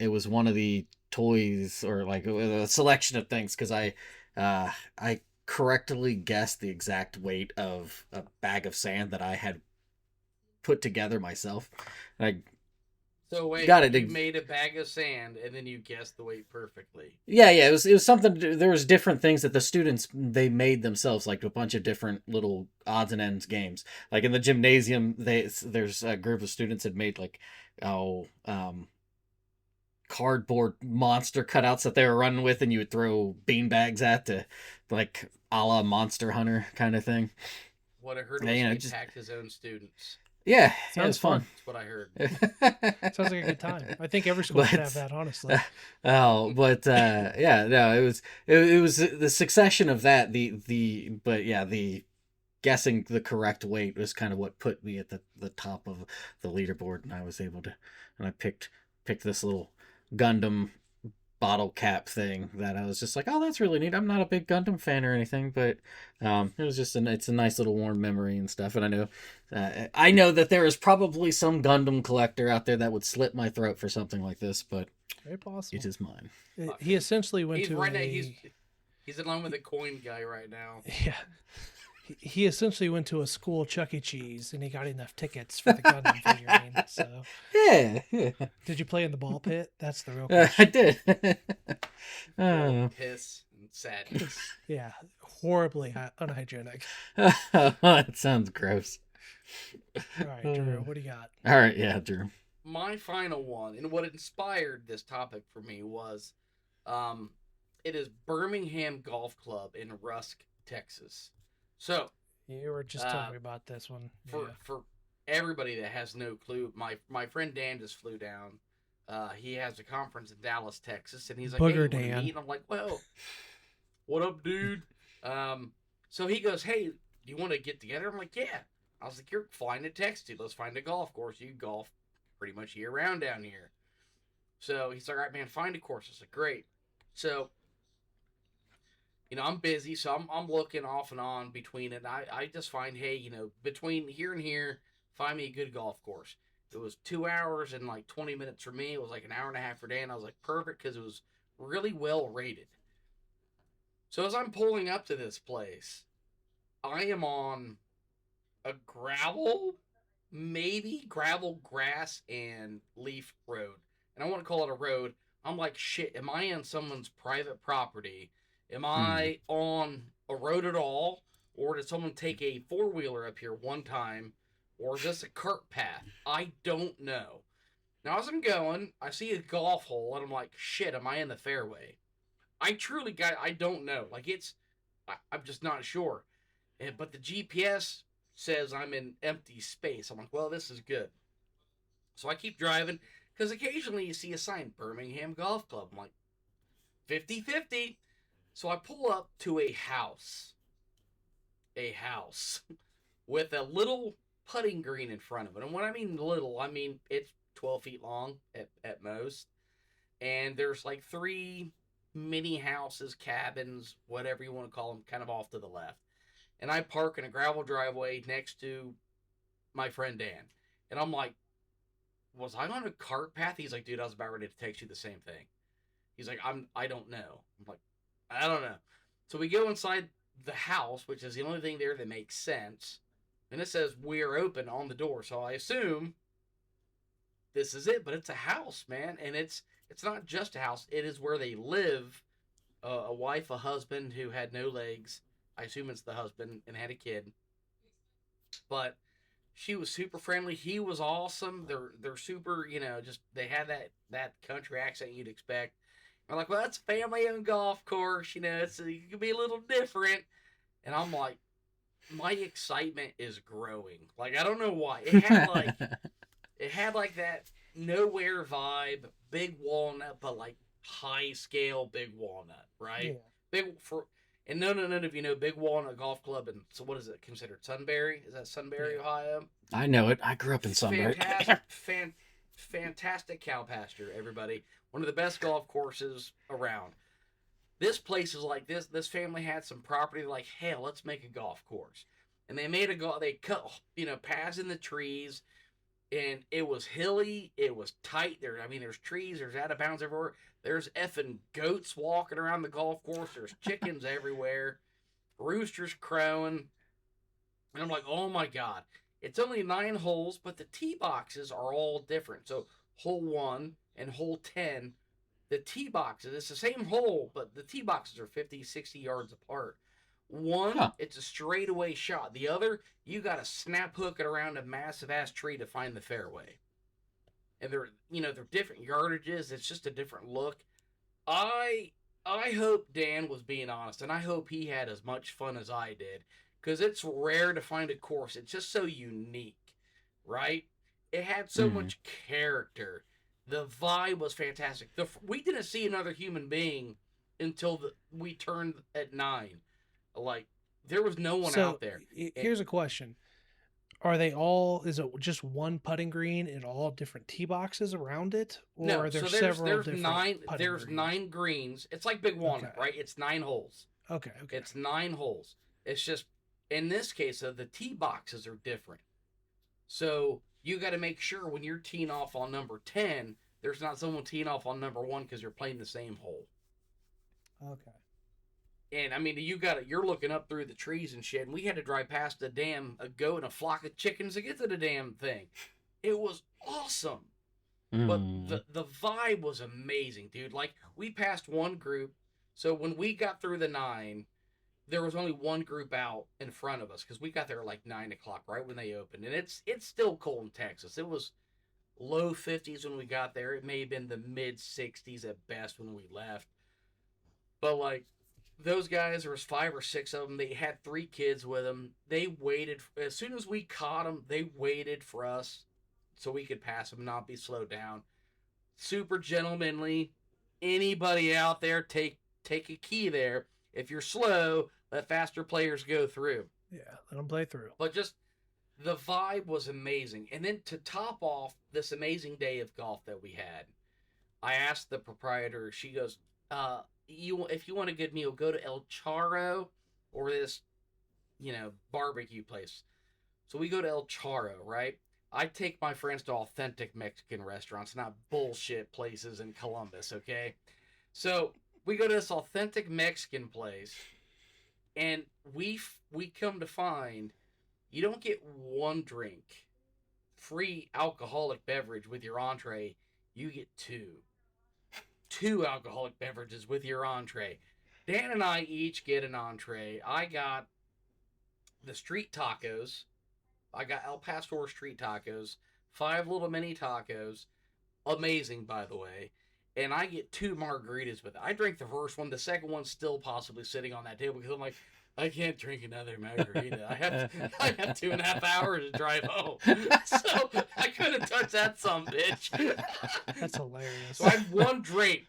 it was one of the toys or like a selection of things because I correctly guessed the exact weight of a bag of sand that I had put together myself. So wait, you made a bag of sand and then you guessed the weight perfectly. Yeah, it was something. There was different things that the students they made themselves, like a bunch of different little odds and ends games. Like in the gymnasium, there's a group of students that made like cardboard monster cutouts that they were running with, and you would throw beanbags at to like a la Monster Hunter kind of thing. What I heard was he attacked his own students. Yeah, it was fun. That's what I heard. Sounds like a good time. I think every school should have that, honestly. It was the succession of that. The guessing the correct weight was kind of what put me at the top of the leaderboard, and I was able to, and I picked this little Gundam bottle cap thing that I was just like, oh, that's really neat. I'm not a big Gundam fan or anything, but it was just it's a nice little warm memory and stuff. And I know that there is probably some Gundam collector out there that would slit my throat for something like this, but very possible. It is mine. He essentially went he's in line with a coin guy right now. Yeah. He essentially went to a school Chuck E. Cheese and he got enough tickets for the Gundam figurine. So yeah. Did you play in the ball pit? That's the real question. I did. Piss and sadness. Yeah, horribly unhygienic. That sounds gross. All right, Drew, what do you got? All right, yeah, Drew. My final one, and what inspired this topic for me was, it is Birmingham Golf Club in Rusk, Texas. So you were just telling me about this one. For everybody that has no clue, my friend Dan just flew down. He has a conference in Dallas, Texas, and he's like, Booger hey, Dan. And I'm like, well, what up, dude? So he goes, hey, do you want to get together? I'm like, yeah. I was like, you're flying to Texas, dude. Let's find a golf course. You golf pretty much year round down here. So he's like, all right, man, find a course. I was like, great. So I'm busy, so I'm looking off and on between it. I just find, hey, between here and here, find me a good golf course. It was 2 hours and like 20 minutes for me. It was like an hour and a half for Dan. I was like, perfect, because it was really well rated. So as I'm pulling up to this place, I am on a gravel, grass, and leaf road. And I want to call it a road. I'm like, shit, am I on someone's private property? Am I on a road at all? Or did someone take a four-wheeler up here one time? Or is this a cart path? I don't know. Now, as I'm going, I see a golf hole, and I'm like, shit, am I in the fairway? I don't know. Like, I'm just not sure. But the GPS says I'm in empty space. I'm like, well, this is good. So I keep driving, because occasionally you see a sign, Birmingham Golf Club. I'm like, 50-50. So I pull up to a house with a little putting green in front of it. And when I mean little, I mean it's 12 feet long at most. And there's like 3 mini houses, cabins, whatever you want to call them, kind of off to the left. And I park in a gravel driveway next to my friend Dan. And I'm like, was I on a cart path? He's like, dude, I was about ready to text you the same thing. He's like, I don't know. I'm like, I don't know. So we go inside the house, which is the only thing there that makes sense. And it says, we're open on the door. So I assume this is it, but it's a house, man. And it's not just a house. It is where they live. A wife, a husband who had no legs. I assume it's the husband, and had a kid. But she was super friendly. He was awesome. They're super, just they had that country accent you'd expect. I'm like, well, that's a family-owned golf course. It could be a little different. And I'm like, my excitement is growing. Like, I don't know why. It had like that nowhere vibe, big walnut, but like high scale big walnut, right? Yeah. And none of you know Big Walnut Golf Club, and so what is it considered? Sunbury? Is that Sunbury, Ohio? I know it. I grew up in Sunbury. Fantastic cow pasture, everybody. One of the best golf courses around. This place is like this. This family had some property. Like, hey, let's make a golf course, and they cut paths in the trees, and it was hilly. It was tight. There's trees. There's out of bounds everywhere. There's effing goats walking around the golf course. There's chickens everywhere. Roosters crowing. And I'm like, oh my God. It's only 9 holes, but the tee boxes are all different. So hole 1 and hole 10, the tee boxes, it's the same hole, but the tee boxes are 50, 60 yards apart. One, It's a straightaway shot. The other, you got to snap hook it around a massive ass tree to find the fairway. And they're different yardages. It's just a different look. I hope Dan was being honest, and I hope he had as much fun as I did, because it's rare to find a course. It's just so unique, right? It had so much character. The vibe was fantastic. We didn't see another human being until we turned at 9. Like, there was no one out there. Here's a question. Is it just one putting green and all different tee boxes around it? Or no, are there there's 9 greens. It's like Big Walnut, right? It's 9 holes. Okay. It's 9 holes. It's just, in this case, the tee boxes are different. So you got to make sure when you're teeing off on number 10, there's not someone teeing off on number 1 because you're playing the same hole. Okay. And you're looking up through the trees and shit, and we had to drive past a goat and a flock of chickens to get to the damn thing. It was awesome. But the vibe was amazing, dude. Like, we passed one group, so when we got through the 9, there was only one group out in front of us, because we got there like 9 o'clock, right when they opened. And it's still cold in Texas. It was low 50s when we got there. It may have been the mid 60s at best when we left. But, like, those guys, there was 5 or 6 of them. They had 3 kids with them. They waited. As soon as we caught them, they waited for us so we could pass them, not be slowed down. Super gentlemanly. Anybody out there, take a key there. If you're slow, let faster players go through. Yeah, let them play through. But just, the vibe was amazing. And then to top off this amazing day of golf that we had, I asked the proprietor, she goes, if you want a good meal, go to El Charro or this, barbecue place. So we go to El Charro, right? I take my friends to authentic Mexican restaurants, not bullshit places in Columbus, okay? So we go to this authentic Mexican place, And we come to find you don't get one drink, free alcoholic beverage with your entree. You get two alcoholic beverages with your entree. Dan and I each get an entree. I got the street tacos. I got El Pastor street tacos, 5 little mini tacos. Amazing, by the way. And I get 2 margaritas with it. I drink the first one. The second one's still possibly sitting on that table because I'm like, I can't drink another margarita. I have 2.5 hours to drive home. So I couldn't touch that some bitch. That's hilarious. So I had one drink.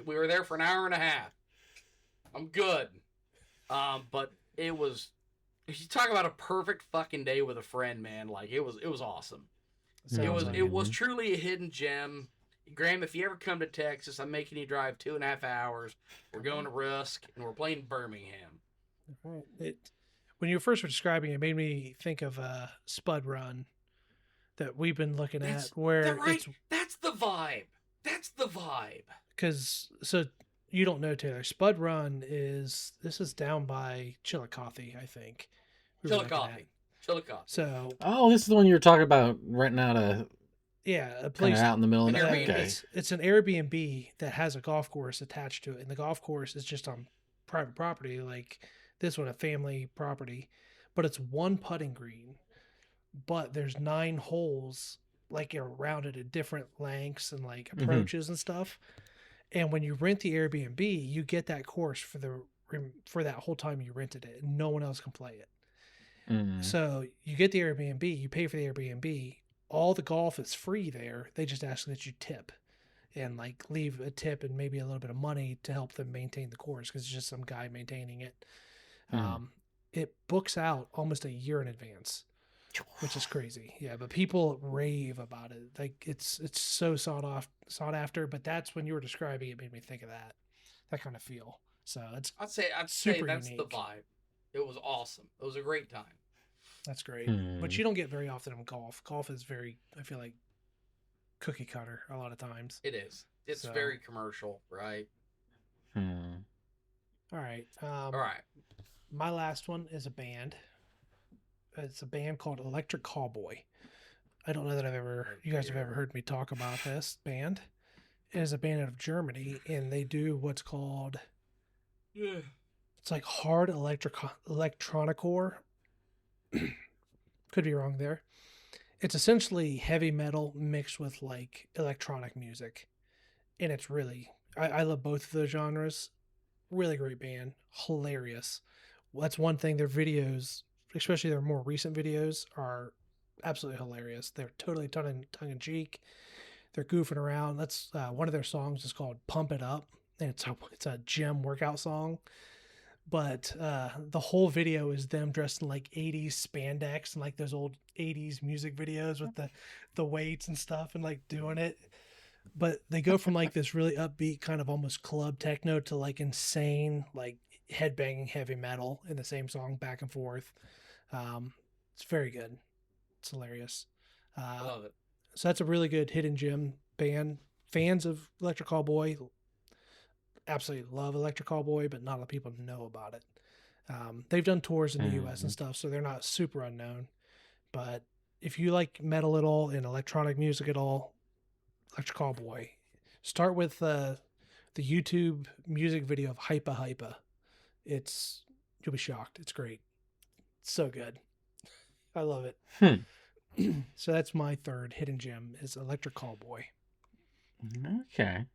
We were there for an hour and a half. I'm good. But it was, if you talk about a perfect fucking day with a friend, man, like it was awesome. It was truly a hidden gem. Graham, if you ever come to Texas, I'm making you drive 2.5 hours. We're going to Rusk, and we're playing Birmingham. When you first were describing it, it made me think of Spud Run that we've been looking at. Where that's the vibe. Because, so you don't know, Taylor, Spud Run is down by Chillicothe, I think. Chillicothe. So. Oh, this is the one you were talking about renting out a place out in the middle of the okay. It's an Airbnb that has a golf course attached to it, and the golf course is just on private property, like this one, a family property, but it's one putting green, but there's 9 holes like around it at different lengths and like approaches and stuff. And when you rent the Airbnb, you get that course for that whole time you rented it, and no one else can play it. So you get the Airbnb, you pay for the Airbnb. All the golf is free there. They just ask that you tip and like leave a tip and maybe a little bit of money to help them maintain the course because it's just some guy maintaining it. It books out almost a year in advance, which is crazy. Yeah, but people rave about it. Like it's so sought after. But that's when you were describing it, made me think of that kind of feel. So I'd say that's unique. The vibe. It was awesome. It was a great time. That's great. But you don't get very often in golf. Golf is very, I feel like, cookie cutter a lot of times. It is. It's very commercial, right? All right. All right. My last one is a band. It's a band called Electric Callboy. I don't know that you guys have ever heard me talk about this band. It is a band out of Germany, and they do what's called, it's like hard electronicore. Could be wrong there. It's essentially heavy metal mixed with like electronic music, and it's really I love both of those genres. Really great band, hilarious. Well, that's one thing. Their videos, especially their more recent videos, are absolutely hilarious. They're totally tongue in cheek. They're goofing around. That's one of their songs is called "Pump It Up," and it's a gym workout song. But the whole video is them dressed in like 80s spandex and like those old 80s music videos with the weights and stuff and like doing it. But they go from like this really upbeat kind of almost club techno to like insane like headbanging heavy metal in the same song back and forth. It's very good. It's hilarious. I love it. So that's a really good hidden gem band. Fans of Electric Callboy absolutely love Electric Callboy, but not a lot of people know about it. They've done tours in the U.S. and stuff, so they're not super unknown. But if you like metal at all and electronic music at all, Electric Callboy. Start with the YouTube music video of Hypa Hypa. You'll be shocked. It's great. It's so good. I love it. So that's my third hidden gem is Electric Callboy. Okay.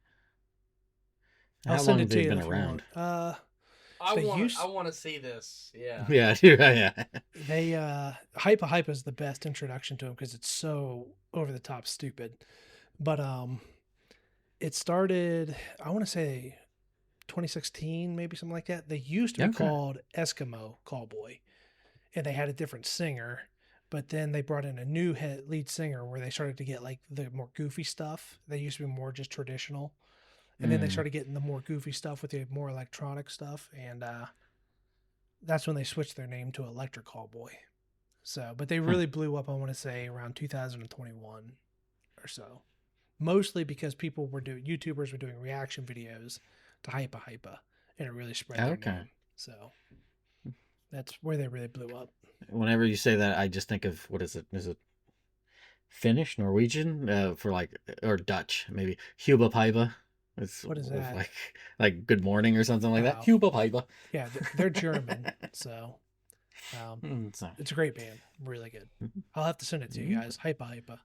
I'll send it to you. Been around? I want to see this. Yeah. Yeah. They Hypa Hypa is the best introduction to them because it's so over the top stupid. But it started, I want to say 2016, maybe something like that. They used to be called Eskimo Callboy, and they had a different singer. But then they brought in a new lead singer where they started to get like the more goofy stuff. They used to be more just traditional. And then they started getting the more goofy stuff with the more electronic stuff. And that's when they switched their name to Electric Callboy. So, but they really blew up, I want to say, around 2021 or so. Mostly because YouTubers were doing reaction videos to Hypa Hypa. And it really spread their name. So that's where they really blew up. Whenever you say that, I just think of, what is it? Is it Finnish, Norwegian, for like, or Dutch maybe? Huba Paiba. What is that? Like good morning or something like that. Huba Paiba. Yeah, they're German, so it's a great band, really good. I'll have to send it to you guys. Hypa,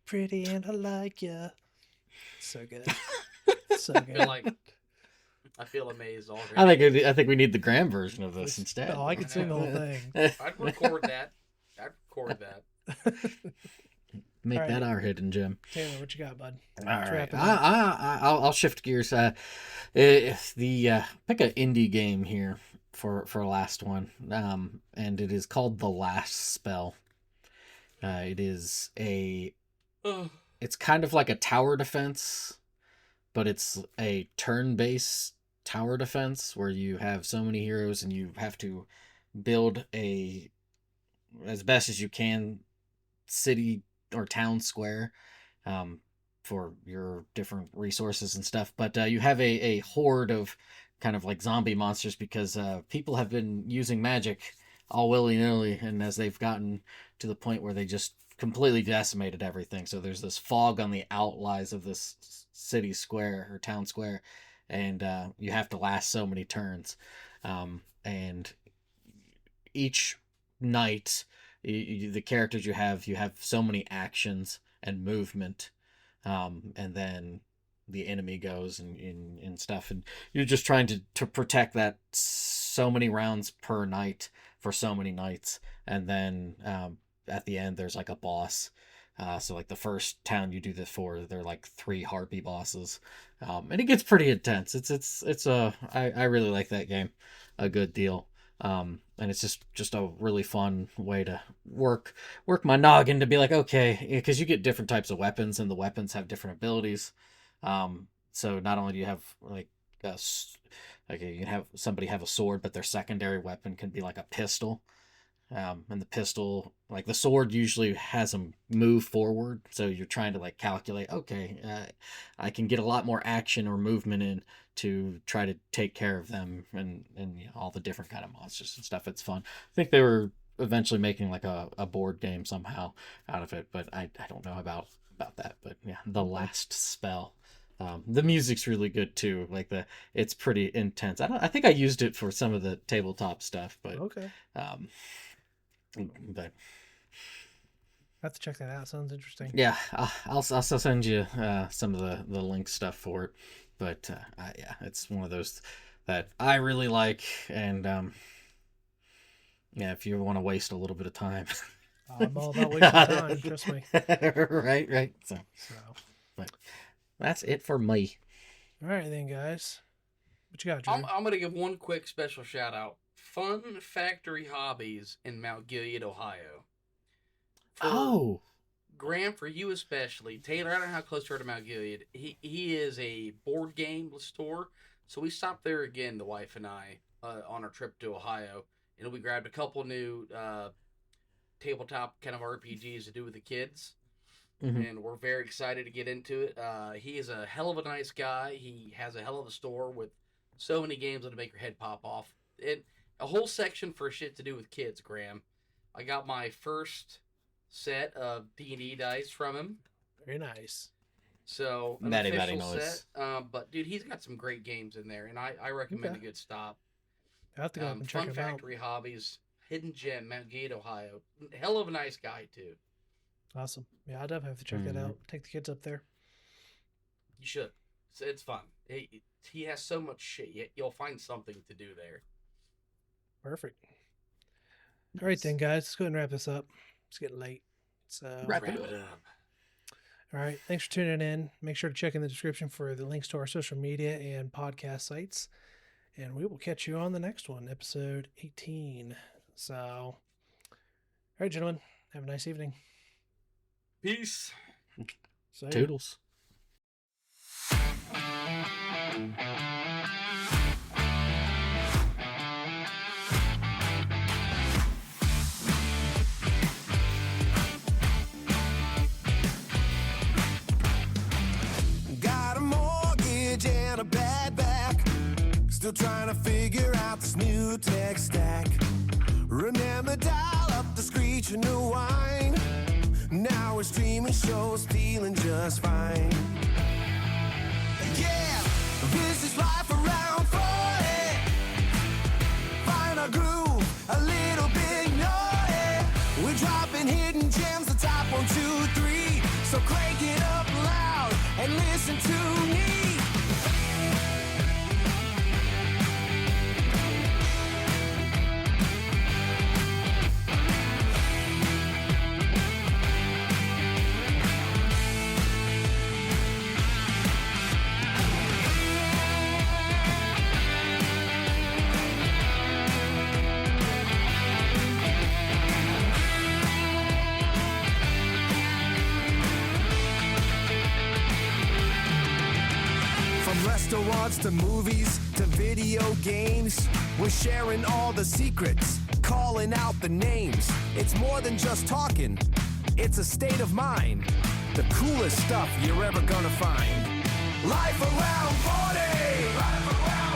pretty and I like ya. So good, so good. I feel amazed already. I think we need the Graham version of this instead. Oh, I could sing the whole thing. I'd record that. Make that our hidden gem. Taylor, what you got, bud? All right, I'll shift gears. Pick an indie game here for last one, and it is called The Last Spell. It is it's kind of like a tower defense, but it's a turn-based tower defense where you have so many heroes and you have to build as best as you can city or town square for your different resources and stuff. But you have a horde of kind of like zombie monsters because people have been using magic all willy-nilly, and as they've gotten to the point where they just completely decimated everything. So there's this fog on the outlines of this city square or town square, and you have to last so many turns. And each night, the characters you have so many actions and movement, and then the enemy goes and stuff, and you're just trying to protect that so many rounds per night for so many nights. And then at the end there's like a boss, so like the first town you do this for, they're like 3 harpy bosses, and it gets pretty intense. I really like that game a good deal. And it's just a really fun way to work my noggin to be like, okay, because you get different types of weapons and the weapons have different abilities. So not only do you have like you can have somebody have a sword, but their secondary weapon can be like a pistol. And the pistol, like the sword usually has them move forward, so you're trying to like calculate, okay, I can get a lot more action or movement in to try to take care of them, and all the different kind of monsters and stuff. It's fun. I think they were eventually making like a board game somehow out of it, but I don't know about that. But yeah, The Last Spell. The music's really good too. Like it's pretty intense. I think I used it for some of the tabletop stuff, but okay. But I have to check that out. Sounds interesting. Yeah, I'll send you some of the link stuff for it. But yeah, it's one of those that I really like, and yeah, if you want to waste a little bit of time, I'm all about wasting time. Trust me. Right. So, but that's it for me. All right, then, guys. What you got, Drew? I'm gonna give one quick special shout out. Fun Factory Hobbies in Mount Gilead, Ohio. Graham, for you especially. Taylor, I don't know how close you are to Mount Gilead. He is a board game store. So we stopped there again, the wife and I, on our trip to Ohio. And we grabbed a couple new tabletop kind of RPGs to do with the kids. Mm-hmm. And we're very excited to get into it. He is a hell of a nice guy. He has a hell of a store with so many games that'll make your head pop off. A whole section for shit to do with kids, Graham. I got my first set of D&D dice from him. Very nice. So, an official set. But, dude, he's got some great games in there, and I recommend a good stop. I have to go up and check it out. Fun Factory Hobbies, Hidden Gem, Mount Gilead, Ohio. Hell of a nice guy, too. Awesome. Yeah, I'll definitely have to check that out. Take the kids up there. You should. It's fun. He has so much shit. You'll find something to do there. Perfect. All right, then, guys. Let's go ahead and wrap this up. It's getting late. So wrap it up. All right. Thanks for tuning in. Make sure to check in the description for the links to our social media and podcast sites. And we will catch you on the next one, episode 18. So, all right, gentlemen. Have a nice evening. Peace. Toodles. Got a mortgage and a bad back. Still Still trying to figure out this new tech stack. Remember dial up the screech and the wine. Now we're streaming shows, feeling just fine. Yeah, this is life around 40. Find our groove, a little bit naughty. We're dropping hidden gems, the top 1, 2, 3. So crank it up loud and listen to me. Restaurants to movies to video games, we're sharing all the secrets, calling out the names. It's more than just talking, it's a state of mind. The coolest stuff you're ever gonna find. Life around 40! Life around